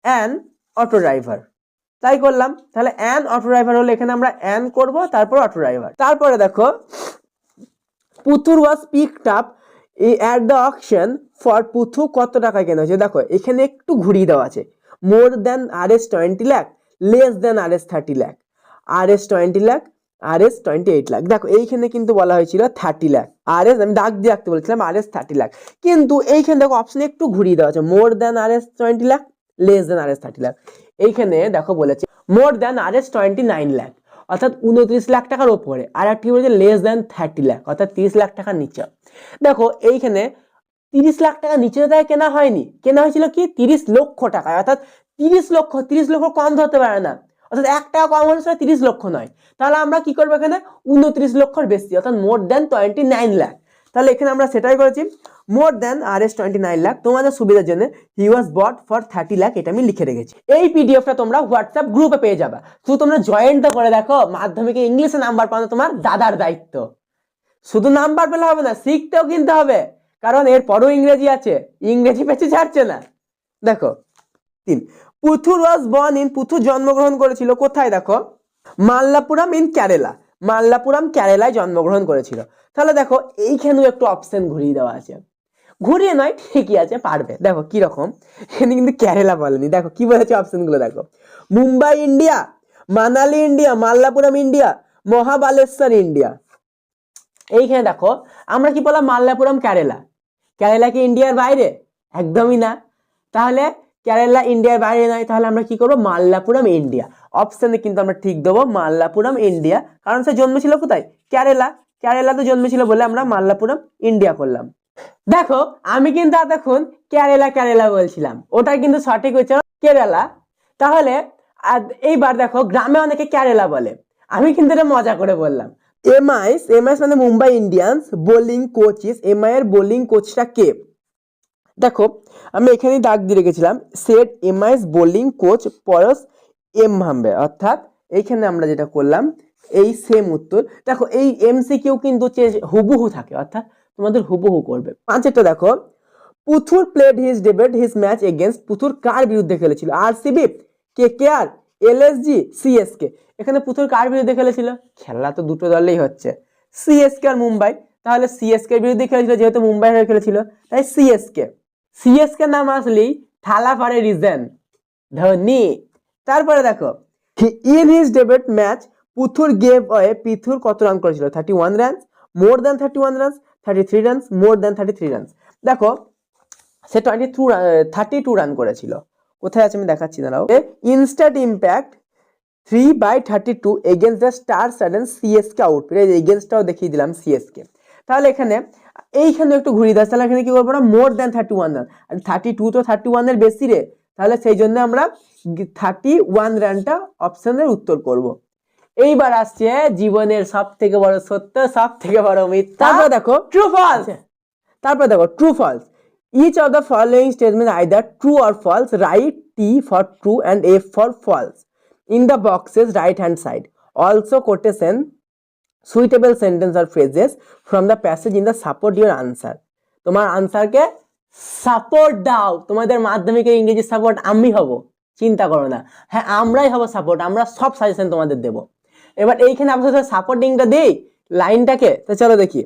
অ্যান অটো ড্রাইভার, তাই করলাম। তাহলে অ্যান অটো ড্রাইভার হলে এখানে আমরা অ্যান করব, তারপর অটো ড্রাইভার। তারপরে দেখো Puthur was picked up at the auction for, Puthu কত টাকা কেনা হয়েছে? দেখো এখানে একটু ঘুরিয়ে দেওয়া আছে, মোর দেন RS 20 lakh, less than RS 30 lakh, RS 20 lakh, RS 28 lakh. দেখো এইখানে কিন্তু বলা হয়েছিল 30 লাখ, RS আমি দাগ দিয়ে রাখতে বলছিলাম RS 30 লাখ, কিন্তু এইখানে দেখো অপশনে একটু ঘুরিয়ে দেওয়া আছে, মোর দেন RS 20 lakh, less than RS 30 lakh. এইখানে দেখো বলেছে মোর দেন RS 29 লাখ, অর্থাৎ 29 লাখ টাকার ওপরে, আর একটি বলেছে লেস দেন 30 লাখ, অর্থাৎ 30 লাখ টাকার নিচে। দেখো এইখানে 30 লাখ টাকা নিচে তাই কেনা হয়নি, কেনা হয়েছিল কি 30 লক্ষ টাকা, অর্থাৎ 30 লক্ষ কম ধরতে পারে না, অর্থাৎ 1 টাকা কম হলে সেটা 30 লক্ষ নয়। তাহলে আমরা কি করবো এখানে 29 লক্ষর বেশি, অর্থাৎ মোর দেন 29 লাখ। তাহলে এখানে আমরা সেটাই করেছি, মোর দেন RS 29 লাখ। তোমাদের সুবিধার জন্য হি ওয়াজ বট ফর 30 লাখ, এটা আমি লিখে রেখেছি। এই পিডিএফটা তোমরা হোয়াটসঅ্যাপ গ্রুপে পেয়ে যাবে, শুধু তোমরা জয়েন্টটা করে দেখো। মাধ্যমিকে ইংলিশে নাম্বার পাওয়া তোমার দাদার দায়িত্ব, শুধু নাম্বার পেলে হবে না, শিখতেও কিনতে হবে, কারণ এর পরও ইংরেজি আছে, ইংরেজি পেছে ছাড়ছে না। দেখো 3, পুথুর ওয়াজ বর্ন ইন, পুথু জন্মগ্রহণ করেছিল কোথায়? দেখো মাল্লাপুরাম ইন কেরালা, মাল্লাপুরাম কেরালায় জন্মগ্রহণ করেছিল। তাহলে দেখো এইখানেও একটু অপশন ঘুরিয়ে দেওয়া আছে, ঘুরিয়ে নয় ঠিকই আছে, পারবে। দেখো কি রকম, এখানে কিন্তু কেরালা বলেনি, দেখো কি বলেছে অপশনগুলো দেখো, Mumbai India, Manali India, Malappuram India, Mahabaleshwar India. এইখানে দেখো আমরা কি বললাম, মাল্লাপুরম কেরালা, কেরালা কি ইন্ডিয়ার বাইরে? একদমই না। তাহলে কেরালা ইন্ডিয়ার বাইরে নয়, তাহলে আমরা কি করবো, মাল্লাপুরম ইন্ডিয়া। অপশনে কিন্তু আমরা ঠিক দেবো মাল্লাপুরম ইন্ডিয়া, কারণ সে জন্মেছিল কোথায়? কেরালা, কেরালাতে জন্মেছিল বলে আমরা মাল্লাপুরম ইন্ডিয়া করলাম। দেখো আমি কিন্তু এতক্ষণ কেরালা বলছিলাম, ওটা কিন্তু সঠিক হচ্ছে কেরালা। তাহলে এইবার দেখো গ্রামে অনেকে কেরালা বলে, আমি কিন্তু এটা মজা করে বললাম। MIs মানে মুম্বাই ইন্ডিয়ান্স বোলিং কোচিস, MI এর বোলিং কোচটা কে? দেখো আমি এখানে দাগ দিয়ে রেখেছিলাম, সেট MIs বোলিং কোচ পরশ মাহালেম্বা, অর্থাৎ এইখানে আমরা যেটা করলাম এই সেম উত্তর। দেখো এই MCQ কিন্তু হুবহু থাকে, অর্থাৎ তোমাদের হুবহু করবে। 5টা দেখো, Puthur played his match against, Puthur কার বিরুদ্ধে খেলেছিল? RCB, KKR, LSG, CSK। এখানে পুথুর কার বিরুদ্ধে খেলেছিল? খেলা তো দুটো দলেই হচ্ছে, CSK আর মুম্বাই। তাহলে CSK এর বিরুদ্ধে খেলেছিল, যেহেতু মুম্বাই হয়ে খেলেছিল তাই CSK নাম আসলেই থালা পারে রিজন, ধোনি। তারপরে দেখো in his debut match Puthur gave away, Puthur কত রান করেছিল? 31 run, more than 31 run, 33 run, more than 33 run. দেখো সে 32 রান করেছিল, কোথায় আছে আমি দেখাচ্ছি দাঁড়াও। Instant impact 3/32 against the star sudden CSK outfit. এই এগেন্স্টটাও দেখিয়ে দিলাম সিএসকে। তাহলে এখানে এইখানে একটু ঘুরিয়ে দাও, তাহলে এখানে কি করবো না, মোর দ্যান 31 রান, আর 32 তো 31 এর বেশি রে, তাহলে সেই জন্য আমরা 31 রানটা অপশনের উত্তর করব। এইবার আসছে জীবনের সব থেকে বড় সত্য, সব থেকে বড় মিথ্যা। তারপর দেখো ট্রু ফলস, তারপর দেখো true false. Each of the following statement either true or false, write T for true and F for false in the boxes right hand side. Also quotation suitable sentence or phrases from the passage in the support your answer. তোমার আনসারকে সাপোর্ট দাও। তোমাদের মাধ্যমিকের ইংরেজি সাপোর্ট আমি হব, চিন্তা করো না। হ্যাঁ, আমরাই হব সাপোর্ট, আমরা সব সাজেশন তোমাদের দেব। এবার এইখানে আপনাদের সাপোর্টিংটা দেই লাইনটাকে, তো চলো দেখি।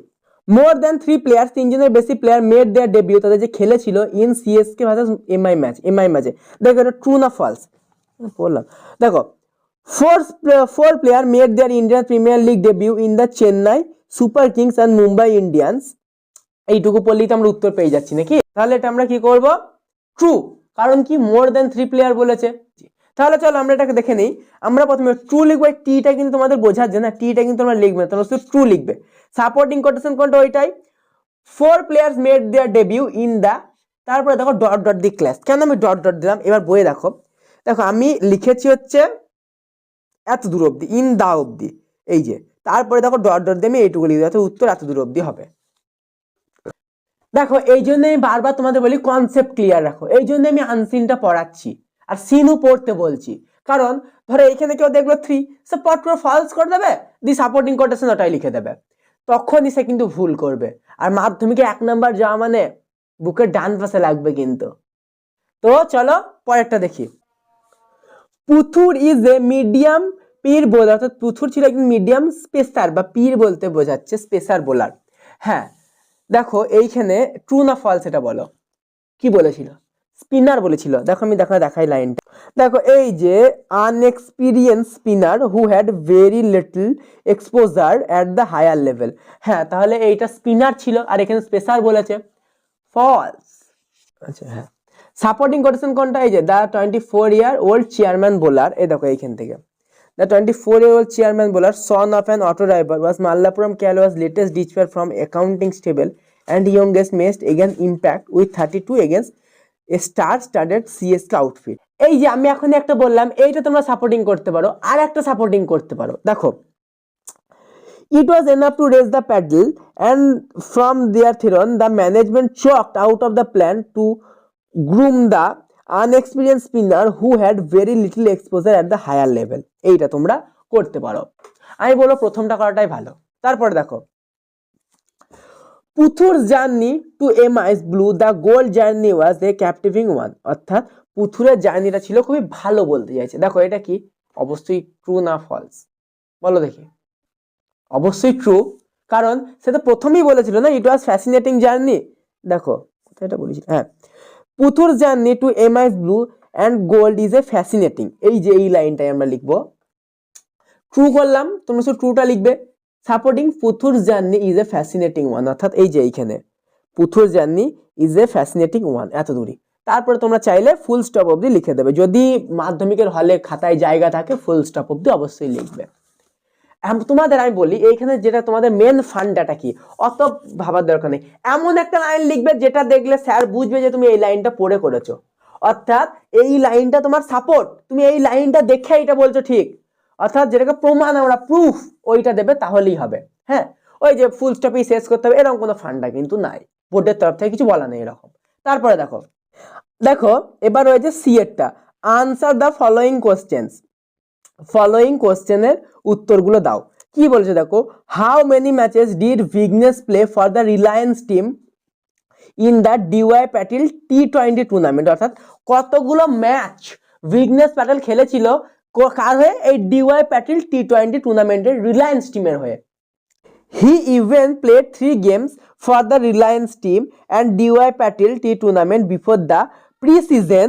মোর দ্যান 3 প্লেয়ার্স, 3 জনের বেশি প্লেয়ার মেড দেয়ার ডেবিউ, তাদের যে খেলেছিল ইন সিএসকে ভার্সেস এমআই ম্যাচে। দেখো এটা ট্রু না ফলস বললাম। দেখো four player made their Indian Premier League debut in the Chennai Super Kings and Mumbai Indians. এইটুকু পড়লেই তো আমরা উত্তর পেয়ে যাচ্ছি নাকি? তাহলে এটা আমরা কি করব, ট্রু, কারণ কি মোর দ্যান 3 প্লেয়ার বলেছে। তাহলে চলো আমরা এটাকে দেখে নেই। আমরা প্রথমে ট্রু লিখবো, টিটা কিন্তু তোমাদের বোঝাচ্ছে না, টিটা কিন্তু তোমরা লিখবে না, তোমরা শুধু ট্রু লিখবে। সাপোর্টিং কোটেশন কোনটা, ওইটাই 4 players made their debut in the, তারপরে দেখো ডট ডট দি ক্লাস। কেন আমি ডট ডট দিলাম এবার বইয়ে দেখো। দেখো আমি লিখেছি হচ্ছে এত দূর অবধি, ইন দা অবধি, এই যে, তারপরে দেখো ডট ডট দিয়ে আমি এইটুকু লিখে দিই, উত্তর এত দূর অবধি হবে। দেখো এই জন্য আমি বারবার তোমাদের বলি কনসেপ্ট ক্লিয়ার রাখো, এই জন্য আমি আনসিনটা পড়াচ্ছি আর সিনও পড়তে বলছি। কারণ ধরো এইখানে কেউ দেখলো 3, সে পট করে ফলস করে দেবে, দি সাপোর্টিং কোটেশন ওটাই লিখে দেবে, তখনই সে কিন্তু ভুল করবে। আর মাধ্যমিকে 1 নাম্বার যাওয়া মানে বুকের ডান পাশে লাগবে কিন্তু। তো চলো পরেরটা দেখি। পুথুর ইজ এ মিডিয়াম পির বোলার, অর্থাৎ পুথুর ছিল একজন মিডিয়াম স্পেসার, বা পির বলতে বোঝাচ্ছে স্পেসার বোলার। হ্যাঁ দেখো এইখানে ট্রু না ফলস এটা বলো, কি বলেছিল, স্পিনার বলেছিল। দেখো আমি দেখাই লাইনটা। দেখো এই যে unexperience spinner who had very little exposure at the higher level. হ্যাঁ তাহলে এইটা স্পিনার ছিল আর এখানে স্পেসার বলেছে, ফলস। আচ্ছা হ্যাঁ, সাপোর্টিং কোটেশন কোনটা, এই যে দ্য 24-year-old চেয়ারম্যান বোলার। এই দেখো এইখান থেকে, the 24-year-old chairman bowler son of an auto driver was Malappuram Kerala's latest dispatch from accounting stable and youngest matched against Impact with 32 against a star-studded CSK outfit. এই যে আমি এখন একটা বললাম, এইটা তোমরা সাপোর্টিং করতে পারো, আর একটা সাপোর্টিং করতে পারো। দেখো it was enough to raise the paddle and from their throne the management chalked out of the plan to groom the unexperienced spinner who had very little exposure at the higher level. এইটা তোমরা করতে পারো। আমি বলবো প্রথমটা করাটাই ভালো। তারপর দেখো Puthur journey to MI's blue the gold journey was a captivating one, অর্থাৎ পুথুরের জার্নিটা ছিল খুবই ভালো বলতে চাইছে। দেখো এটা কি, অবশ্যই ট্রু না ফলস বলো দেখি। অবশ্যই ট্রু, কারণ সে তো প্রথমেই বলেছিল না, ইট ওয়াজ ফ্যাসিনেটিং জার্নি। দেখো কোথায় এটা বলেছিল, হ্যাঁ, Puthur journey to MI's blue and gold is a fascinating, এই যে এই লাইনটাই আমরা লিখবো। ট্রু করলাম, তোমরা শুধু ট্রুটা লিখবে। Supporting Puthur journey is a fascinating one, অর্থাৎ এই যে এইখানে Puthur journey is a fascinating one, এত দূরই। তারপরে তোমরা চাইলে ফুল স্টপ অবধি লিখে দেবে, যদি মাধ্যমিকের হলে খাতায় জায়গা থাকে ফুল স্টপ অবধি অবশ্যই লিখবে। তোমাদের আমি বলি এইখানে যেটা তোমাদের মেন ফান্ডাটা কি, অত ভাবার দরকার নেই। এমন একটা লাইন লিখবে যেটা দেখলে স্যার বুঝবে যে তুমি এই লাইনটা পড়ে করেছো, অর্থাৎ এই লাইনটা তোমার সাপোর্ট, তুমি এই লাইনটা দেখে এটা বলছো ঠিক, অর্থাৎ যেটাকে প্রমাণ আমরা প্রুফ ওইটা দেবে, তাহলেই হবে। হ্যাঁ, ওই যে ফুল স্টপই শেষ করতে হবে এরকম কোনো ফান্ডা কিন্তু নাই, বোর্ডের তরফ থেকে কিছু বলা নেই এরকম। তারপরে দেখো দেখো এবার রয়েছে সি এরটা, answer the following questions. Following কোশ্চেনের উত্তরগুলো দাও। কি বলছে দেখো, how many matches did Vignesh play for the Reliance team in the DY Patil T20 tournament, অর্থাৎ কতগুলো ম্যাচ ভিগনেস প্যাটেল খেলেছিল কার হয়ে, এই ডিওয়াই প্যাটেল T20 টুর্নামেন্টের রিলায়েন্স টিমের হয়ে। হি even played 3 games for the Reliance team and DY Patil T tournament before the pre-season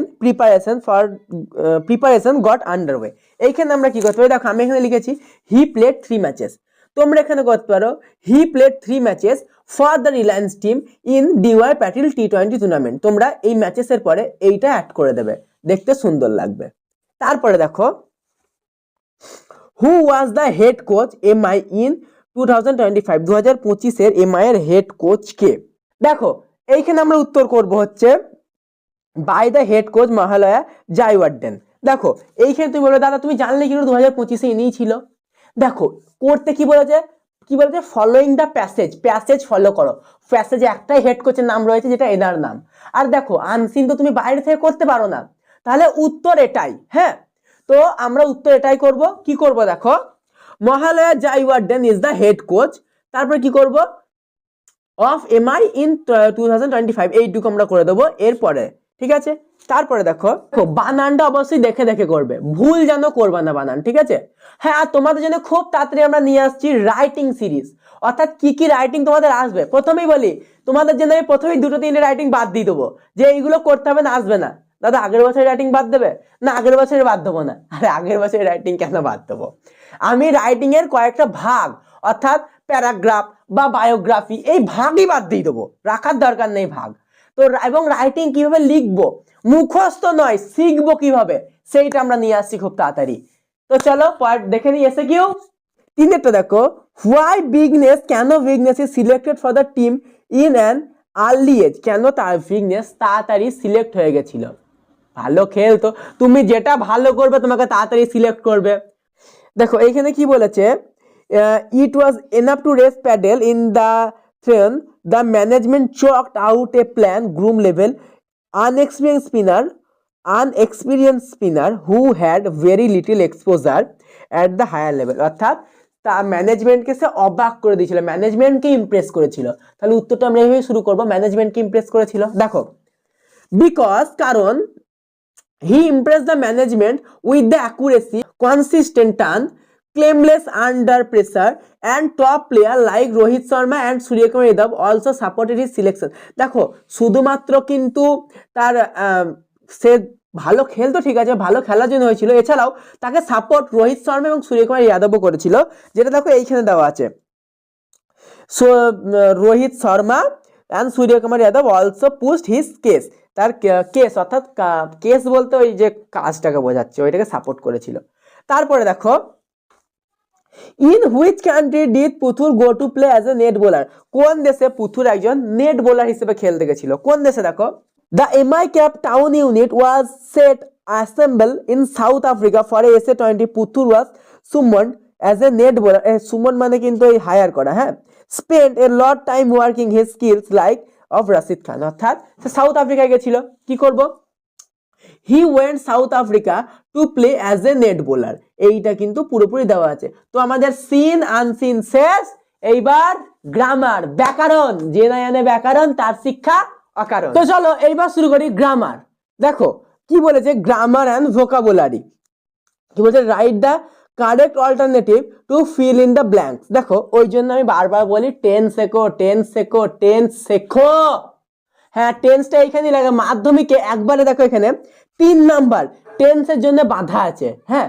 preparation got underway. এইখানে আমরা কি করতে পারি, দেখো আমি এখানে লিখেছি হি প্লেড 3 ম্যাচেস, তোমরা এখানে করতে পারো he played 3 matches for the Reliance team in DY Patil T20 tournament. তোমরা এই ম্যাচেসের পরে এইটা অ্যাড করে দেবে, দেখতে সুন্দর লাগবে। তারপরে দেখো who was the head coach MI in 2025, 2025 MI এর হেড কোচ কে? দেখো এইখানে আমরা উত্তর করব হচ্ছে by the head coach Mahela Jayawardene. দেখো এইখানে তুমি বলবে দাদা তুমি জানলে কি 2025 ইনিই ছিল। দেখো করতে কি বলেছে, কি বলেছে, following the passage, passage follow করো। প্যাসেজে একটাই হেড কোচের নাম রয়েছে যেটা এনার নাম। আর দেখো আনসিন তো তুমি বাইরে থেকে করতে পারো না, তাহলে উত্তর এটাই। হ্যাঁ, তো আমরা উত্তর এটাই করব। কি করব দেখো, Mahela Jayawardene is the head coach, তারপর কি করব, অফ এমআই ইন 2025, এইটুকু আমরা করে দেবো এরপরে। ঠিক আছে, তারপরে দেখো বানানটা অবশ্যই দেখে দেখে করবে, ভুল যেন করবে না বানান। ঠিক আছে, হ্যাঁ, আর তোমাদের জন্য খুব তাড়াতাড়ি আমরা নিয়ে আসছি রাইটিং সিরিজ, অর্থাৎ কি কি রাইটিং তোমাদের আসবে। প্রথমেই বলি তোমাদের জন্য আমি প্রথমেই 2-3টে রাইটিং বাদ দিয়ে দেবো, যে এইগুলো করতে হবে না, আসবে না। দাদা আগের বছরের রাইটিং বাদ দেবে না? আগের বছরের বাদ দেবো না। আরে আগের বছরের রাইটিং কেন বাদ দেবো? আমি রাইটিং এর কয়েকটা ভাগ, অর্থাৎ প্যারাগ্রাফ বা বায়োগ্রাফি, এই ভাগই বাদ দিয়ে দেবো, রাখার দরকার নেই ভাগ। তো এবং রাইটিং কিভাবে লিখবো, মুখস্থ নয়, শিখবো কিভাবে, সেইটা আমরা নিয়ে আসছি খুব তাড়াতাড়ি। তো চলো পয়েন্ট দেখে নিই। এসে কিউ তিনটা দেখো, হোয়াই বিগনেস, কেন Vignesh is selected for the team in an early age, কেন তার বিগনেস তাড়াতাড়ি সিলেক্ট হয়ে গেছিল। ভালো খেলতো, তুমি যেটা ভালো করবে তোমাকে তাড়াতাড়ি সিলেক্ট করবে। দেখো এইখানে কি বলেছে, it was enough to race paddle in the train, the management chalked out a plan groom level unexperience spinner who had very little exposure at the higher level, অর্থাৎ তা ম্যানেজমেন্টকে সে অবাক করে দিয়েছিল, ম্যানেজমেন্টকে ইমপ্রেস করেছিল। তাহলে উত্তরটা আমরা এইভাবে শুরু করবো, ম্যানেজমেন্টকে ইমপ্রেস করেছিল। দেখো বিকজ, কারণ he impressed the management with the accuracy, consistent turn, claimless under pressure, and top player like Rohit Sharma and Suryakumar Yadav also supported his selection. দেখো শুধুমাত্র কিন্তু তার সে ভালো খেলতো, ঠিক আছে, ভালো খেলার জন্য হয়েছিল, এছাড়াও তাকে সাপোর্ট রোহিত শর্মা এবং সূর্যকুমার যাদবও করেছিল, যেটা দেখো এইখানে দেওয়া আছে। So Rohit Sharma and Suryakumar Yadav also pushed his case, তার কেস অর্থাৎ কেস বলতে ওই যে কাজটাকে বোঝাচ্ছে, ওইটাকে সাপোর্ট করেছিল। তারপরে দেখো, in which country did Puthur go to play as a net bowler, কোন দেশে পুথুর একজন নেট বোলার হিসেবে খেলতে গেছিল, কোন দেশে? দেখো the MI Cape Town unit was set assemble in South Africa for SA20, Puthur was summoned as a net bowler, summon মানে কিন্তু এই হায়ার করা, হ্যাঁ, spend a lot time working his skills like of Rashid Khan, অর্থাৎ সে সাউথ আফ্রিকায় গেছিল। কি করব, he went South Africa to play as a net bowler, এইটা কিন্তু পুরোপুরি দেওয়া আছে। তো আমাদের সিন আনসিন শেষ, এইবার গ্রামার, ব্যাকরণ, যে না জানে ব্যাকরণ তার শিক্ষা অকারণ। তো চলো এইবার শুরু করি গ্রামার। দেখো কি বলেছে, গ্রামার অ্যান্ড ভোকাবুলারি, কি বলছে, write the correct alternative to fill in the blanks. দেখো ওই জন্য আমি বারবার বলি টেন্স শেখো, টেন্স শেখো, টেন্স শেখো। হ্যাঁ, টেন্সটা এইখানে লাগে, মাধ্যমিকে একবারে দেখো এখানে 3 নাম্বার টেন্সের জন্য বাঁধা আছে, হ্যাঁ,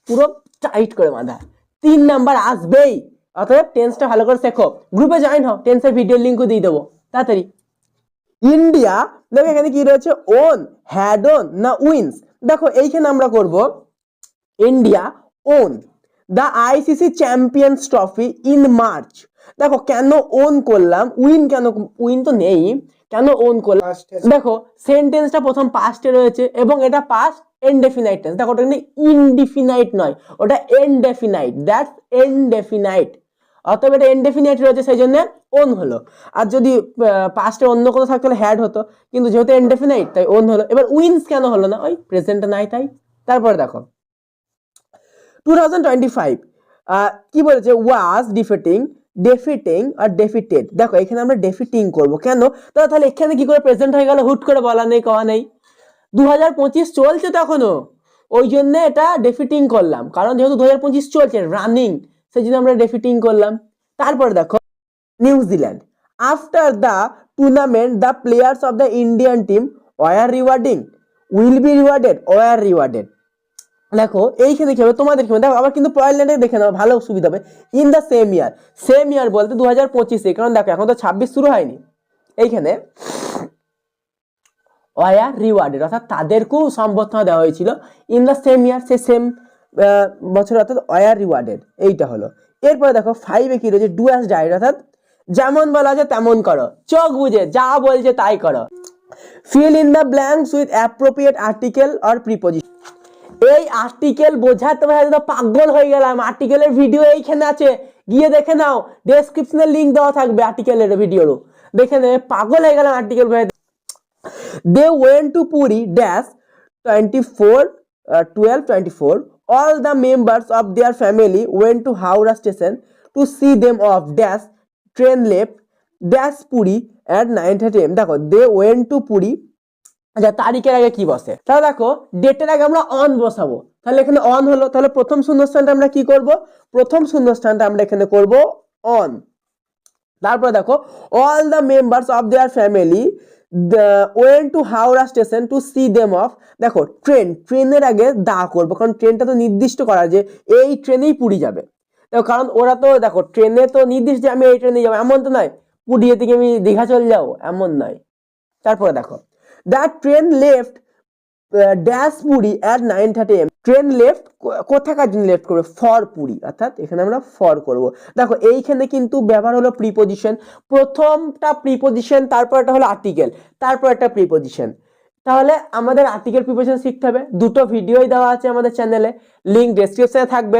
পুরো টাইট করে বাঁধা, 3 নাম্বার আসবেই। অতএব টেন্সটা ভালো করে শেখো, গ্রুপে জয়েন হও, টেন্সের ভিডিও লিঙ্কও দিয়ে দেবো তাড়াতাড়ি। ইন্ডিয়া, দেখো এখানে কি রয়েছে, ওন, হ্যাড ওন না উইন্স। দেখো এইখানে আমরা করব India won the ICC champions trophy in March. দেখো কেন ওন করলাম, উইন কেন, উইন তো নেই, কেন ওন করলাম? দেখো সেন্টেন্সটা প্রথম পাস্টে রয়েছে এবং এটা পাস্ট ইনডেফিনাইট টেন্স। দেখো ওটা কিন্তু ইনডিফিনাইট নয়, ওটা ইনডেফিনাইট, দ্যাটস ইনডেফিনাইট, অতএব এটা ইনডেফিনাইট রয়েছে, সেই জন্য ওন হলো। আর যদি পাস্টে অন্য কোনো থাকতো তাহলে হ্যাড হতো, কিন্তু যেহেতু ইনডেফিনাইট তাই ওন হলো। এবার উইন্স কেন হলো না, ওই প্রেজেন্টে নাই তাই। তারপরে দেখো 2025 কি বলেছে, ওয়াজ ডেফিটিং আর ডেফিটেড। দেখো এখানে আমরা ডেফিটিং করব, কেন? তাহলে এখানে কি করে প্রেজেন্ট হয়ে গেল, হুট করে বলা নেই, কওয়া নেই, 2025 চলছে তো এখনো, ওই জন্য এটা ডেফিটিং করলাম, কারণ যেহেতু 2025 চলছে রানিং, সেই জন্য আমরা ডেফিটিং করলাম। তারপরে দেখো New Zealand, after the tournament the players of the Indian team will be rewarded, were rewarded. দেখো এইখানে কি হবে, তোমাদের কি হবে, দেখো আবার কিন্তু পয়েন্ট লাইনে দেখে নাও, ভালো সুবিধা হবে। In the same year, same ইয়ার বলতে 2025, কারণ দেখো এখন তো 26 শুরু হয়নি, এইখানে ওয়ার রিওয়ার্ডেড, অর্থাৎ তাদেরকেও সম্বর্ধনা দেওয়া হয়েছিল। In the same year, say same বছর অর্থাৎ ওয়ার রিওয়ার্ডেড, এইটা হলো। এরপরে দেখো 5 কি রয়েছে, ডু অ্যাজ ডাইরেক্ট, অর্থাৎ যেমন বলা আছে তেমন করো, চোখ বুঝে যা বলছে তাই করো। Fill in the blanks with appropriate article or preposition. এই আর্টিকেল বোঝাতে বোঝাতে পাগল হয়ে গেলাম। আর্টিকেলের ভিডিও এইখানে আছে, গিয়ে দেখে নাও, ডেসক্রিপশনে লিংক দেওয়া থাকবে আর্টিকেলের ভিডিওরও, দেখে নেবে। পাগল হয়ে গেলাম আর্টিকেল বোঝাতে। They went to Puri dash 24/12/24. All the members of their family went to Howrah station to see them off dash. Train left dash Puri at 9:30 am. দেখো they went to Puri, আচ্ছা তারিখের আগে কি বসে, তাহলে দেখো ডেটের আগে আমরা অন বসাবো, তাহলে এখানে অন হলো। তাহলে প্রথম শূন্যস্থানটা আমরা কি করব, প্রথম শূন্যস্থানটা আমরা এখানে করব অন। তারপরে দেখো all the members of their family went to Howrah station to see them off. দেখো ট্রেনের আগে দা করবো, কারণ ট্রেনটা তো নির্দিষ্ট করা যে এই ট্রেনেই পুরী যাবে। দেখো কারণ ওরা তো দেখো ট্রেনে তো নির্দিষ্ট যে আমি এই ট্রেনে যাবো এমন তো নয়, পুরী থেকে আমি দীঘা চলে যাবো এমন নয়। তারপরে দেখো that train left dash Puri at 9:30 am. Train left কোথাকার জন্য লেফট করবে, ফর পুরী, অর্থাৎ এখানে আমরা ফর করব। দেখো এইখানে কিন্তু ব্যবহার হলো প্রিপোজিশন, প্রথমটা প্রিপোজিশন, তারপরটা হলো আর্টিকেল, তারপর একটা প্রিপোজিশন। তাহলে আমাদের আর্টিকেল প্রিপোজিশন শিখতে হবে। দুটো ভিডিওই দেওয়া আছে আমাদের চ্যানেলে, লিংক ডেসক্রিপশনে থাকবে।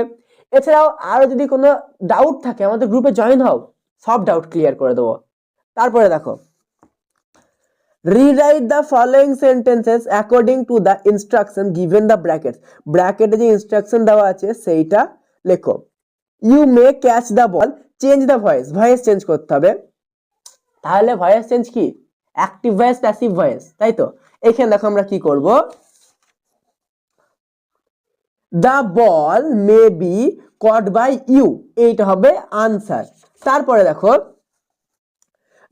এছাড়াও আরো যদি কোনো ডাউট থাকে আমাদের গ্রুপে জয়েন হও, সব ডাউট ক্লিয়ার করে দেবো। তারপরে দেখো rewrite the following sentences according to the instruction given the brackets. ব্র্যাকেটে যে ইনস্ট্রাকশন দেওয়া আছে সেইটা লেখো। you may catch the ball, change the voice, voice change করতে হবে। তাহলে ভয়েস চেঞ্জ কি, অ্যাক্টিভ ভয়েস প্যাসিভ ভয়েস, তাই তো। এখানে দেখো আমরা কি করব, the ball may be caught by you, এইটা হবে আনসার। তারপরে দেখো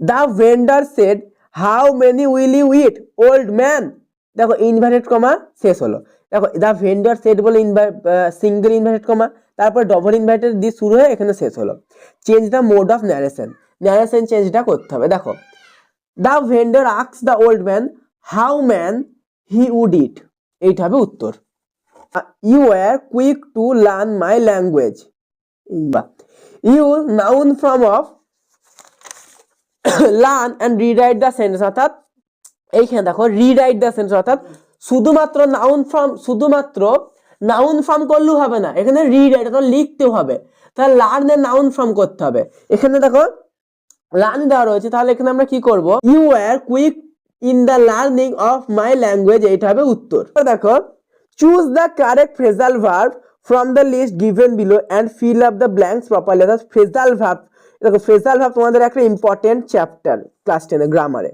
the vendor said how many will you eat old man, দেখো ইনভার্টেড কমা শেষ হলো। দেখো দা ভেন্ডর সেট বলে সিঙ্গেল ইনভার্টেড কমা, তারপর ডবল ইনভার্টেড দিয়ে শুরু হয়ে এখানে শেষ হলো। Change the mode of narration, narration চেঞ্জটা করতে হবে। দেখো the vendor asks the old man how man he would it, এইটা হবে উত্তর। You are quick to learn my language, you noun from of learn and rewrite the sentence, অর্থাৎ এইখানে দেখো রিরাইট দ্য সেন্টেন্স, অর্থাৎ শুধুমাত্র নাউন ফর্ম করলেও হবে না, এখানে রিরাইট অর্থাৎ লিখতেও হবে। তাহলে লার্ন এর নাউন ফর্ম করতে হবে। এখানে দেখো লার্ন দেওয়া রয়েছে, তাহলে এখানে আমরা কি করব, you are quick in the learning of my language, এইটা হবে উত্তর। দেখো choose the correct phrasal verb from the list given below and fill up the blanks properly. অর্থাৎ ফ্রেজাল ভার্ব, দেখো ফ্রেজাল ভার্ব তোমাদের একটা ইম্পর্টেন্ট চ্যাপ্টার ক্লাস 10 গ্রামারে।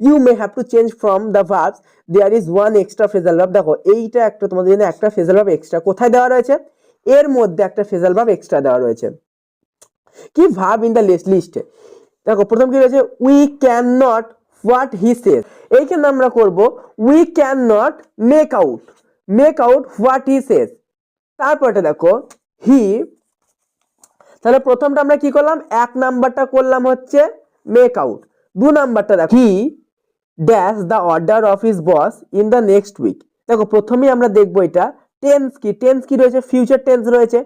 You may have to change from the verbs, there is one extra phrasal verb. দেখো এইটা একটা তোমাদের জন্য একটা ফ্রেজাল ভার্ব এক্সট্রা কোথায় দেওয়া রয়েছে, এর মধ্যে একটা ফ্রেজাল ভার্ব এক্সট্রা দেওয়া রয়েছে। কি ভার্ব ইন দ্য লিস্টে, দেখো প্রথম কি রয়েছে, we can not what he says, এইখানে আমরা করব we can not make out what he says. তারপরটা দেখো হি, তাহলে প্রথমটা আমরা কি করলাম, এক নাম্বারটা করলাম হচ্ছে মেক আউট। 2 নাম্বারটা দেখো he dash the order of his boss in the next week. দেখো প্রথমেই আমরা দেখবো এটা টেন্স কি রয়েছে, ফিউচার টেন্স রয়েছে,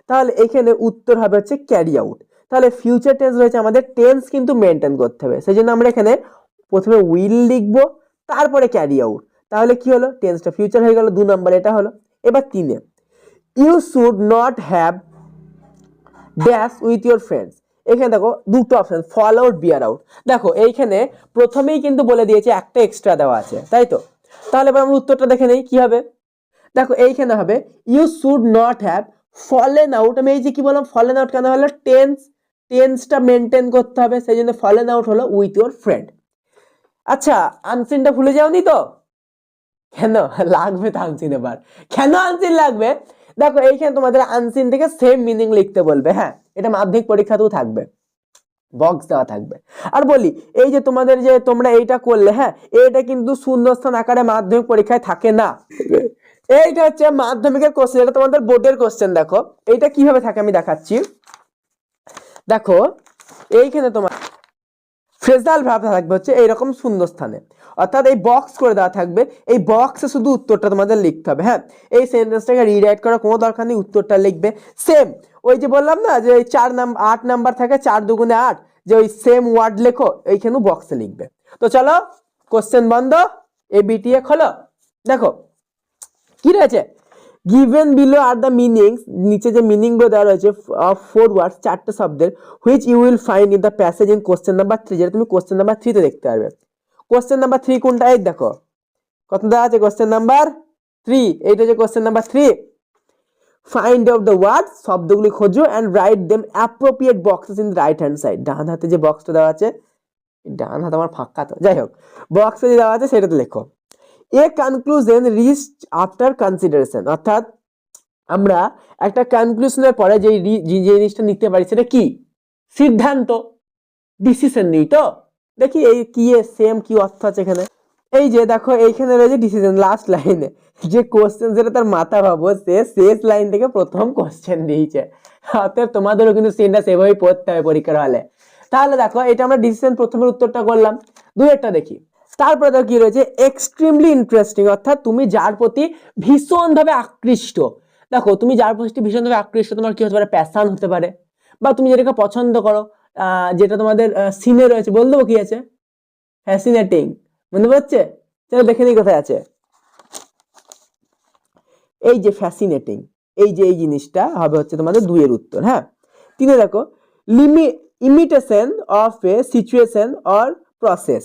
তাহলে এখানে উত্তর হবে হচ্ছে ক্যারি আউট। তাহলে ফিউচার টেন্স রয়েছে, আমাদের টেন্স কিন্তু মেনটেন করতে হবে, সেই জন্য আমরা এখানে প্রথমে উইল লিখবো, তারপরে ক্যারি আউট। তাহলে কি হলো, টেন্সটা ফিউচার হয়ে গেল, 2 নাম্বার এটা হলো। এবার 3-এ you should not have dash with your friends. এখানে দেখো দুটো option, fall out, bear out. দেখো এইখানে প্রথমেই কিন্তু বলে দিয়েছে একটা এক্সট্রা দেওয়া আছে, তাই তো। তাহলে এবার আমরা উত্তরটা দেখে নেই কি হবে। দেখো এইখানে হবে you should not have fallen out. আমি এই যে কি বললাম, ফলেন আউট কেন হলো, টেন্সটা মেনটেন করতে হবে, সেই জন্য ফলেন আউট হলো উইথ ইউর ফ্রেন্ড। আচ্ছা আনসিনটা ভুলে যাওনি তো, কেন লাগবে তো আনসিন, এবার কেন আনসিন লাগবে, দেখো এইখানে তোমাদের আনসিন থেকে সেম মিনিং লিখতে বলবে। হ্যাঁ, এটা মাধ্যমিক পরীক্ষাতেও থাকবে, বক্স দেওয়া থাকবে। আর বলি এই যে তোমাদের যে তোমরা এইটা করলে, হ্যাঁ এইটা কিন্তু শূন্যস্থান আকারে মাধ্যমিক পরীক্ষায় থাকে না, এইটা হচ্ছে মাধ্যমিকের কোশ্চেন, এটা তোমাদের বোর্ডের কোশ্চেন। দেখো এইটা কিভাবে থাকে আমি দেখাচ্ছি। দেখো এইখানে তোমার ফ্রেজাল ভার্বটা থাকবে হচ্ছে এইরকম শূন্যস্থানে, অর্থাৎ এই বক্স করে দেওয়া থাকবে, এই বক্সে শুধু উত্তরটা তোমাদের লিখতে হবে। হ্যাঁ, এই সেন্টেন্সটাকে রিরাইট করার কোনো দরকার নেই, উত্তরটা লিখবে সেম। ওই যে বললাম না যে 8 নাম্বার থাকে, 4 দুগুণে 8, যে ওই সেম ওয়ার্ড লেখো এইখানে বক্সে লিখবে। তো চলো কোশ্চেন বন্ধ, এবিটিএ খোলো। দেখো কি রয়েছে, given below are the meanings, নিচে যে মিনিং গুলো দেওয়া রয়েছে অফ 4 ওয়ার্ডস, 4টে শব্দের, which you will find in the passage in question number 3, যেটা তুমি কোশ্চেন নাম্বার 3 তে দেখতে পারবে। কোশ্চেন নাম্বার 3 কোনটা, এই দেখো কত দেওয়া আছে, কোশ্চেন নাম্বার 3, এইটা যে question number 3। Find out the words, শব্দগুলি খোঁজো, and write them appropriate boxes in right hand side, ডান হাতে যে বক্সটা দেওয়া আছে, ডান হাত আমার ফাঁকা তো, যাই হোক বক্সে যে দেওয়া আছে সেটাতে লেখো। এ কনক্লুশন রিচড আফটার কনসিডারেশন, অর্থাৎ আমরা একটা কনক্লুশনের পরে যে জিনিসটা নিতে পারি সেটা কি, সিদ্ধান্ত, ডিসিশন নেই। তো দেখি এই কি সেম কি অর্থ আছে এখানে। এই যে দেখো এইখানে রয়েছে ডিসিশন, লাস্ট লাইনে যে কোশ্চেন যেটা তার মাথা ভাবো, সে শেষ লাইন থেকে প্রথম কোশ্চেন দিয়েছে, অর্থাৎ তোমাদেরও কিন্তু সেটা সেভাবেই পড়তে হবে পরীক্ষার হলে। তাহলে দেখো এটা আমরা ডিসিশন প্রথমের উত্তরটা করলাম, দুইটা দেখি। তারপরে দেখো কি রয়েছে, এক্সট্রিমলি ইন্টারেস্টিং, অর্থাৎ তুমি যার প্রতি ভীষণভাবে আকৃষ্ট। দেখো তুমি যার প্রতি ভীষণভাবে আকৃষ্ট, তোমার কি হতে পারে, প্যাশন হতে পারে, বা তুমি যেটাকে পছন্দ করো, যেটা তোমাদের সিনে রয়েছে, বল দেবো কি আছে, ফ্যাসিনেটিং, বুঝতে পারছে? চলো দেখে নিই কোথায় আছে, এই যে ফ্যাসিনেটিং, এই যে এই জিনিসটা হবে হচ্ছে তোমাদের 2 এর উত্তর। হ্যাঁ, 3 দেখো, imitation of a situation or process.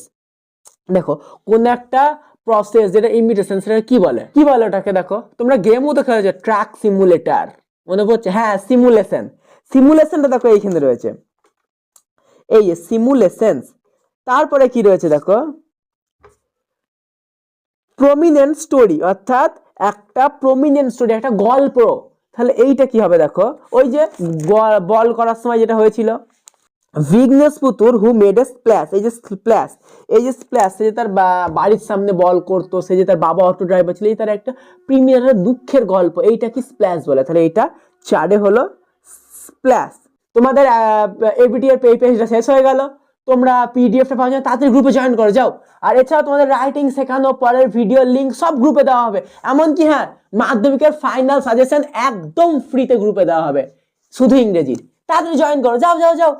দেখো কোন একটা প্রসেস যেটা ইমিটেশন, সেটা কি বলে, কি বলে ওটাকে, দেখো তোমরা গেমও তো খেলেছো, ট্র্যাক সিমুলেটর, মনে পড়ছে? হ্যাঁ, সিমুলেশন, সিমুলেশনটা দেখো এইখানে রয়েছে, এই সিমুলেশন। তারপরে কি রয়েছে দেখো, প্রমিনেন্ট স্টোরি, অর্থাৎ একটা প্রমিনেন্ট স্টোরি, একটা গল্প। তাহলে এইটা কি হবে দেখো, ওই যে বল করার সময় যেটা হয়েছিল, Vignesh পুতুর who made a splash, এই যে স্প্ল্যাশ, এই যে স্প্ল্যাশ, সে যে তার বাড়ির সামনে বল করতো, সে যে তার বাবা অটো ড্রাইভার ছিল, এই তার একটা প্রিমিয়ারের দুঃখের গল্প, এইটা কি স্প্ল্যাশ বলে। তাহলে এইটা 4 হলো স্প্ল্যাশ। তোমাদের এবিটি এর পেজটা শেষ হয়ে গেল, তোমরা পিডিএফটা পাওয়া যায়, তাড়াতাড়ি গ্রুপে জয়েন করে যাও। আর এছাড়াও তোমাদের রাইটিং শেখানো, পরের ভিডিও লিঙ্ক সব গ্রুপে দেওয়া হবে, এমনকি হ্যাঁ মাধ্যমিকের ফাইনাল সাজেশন একদম ফ্রিতে গ্রুপে দেওয়া হবে, শুধু ইংরেজির। তাড়াতাড়ি জয়েন করো, যাও যাও যাও।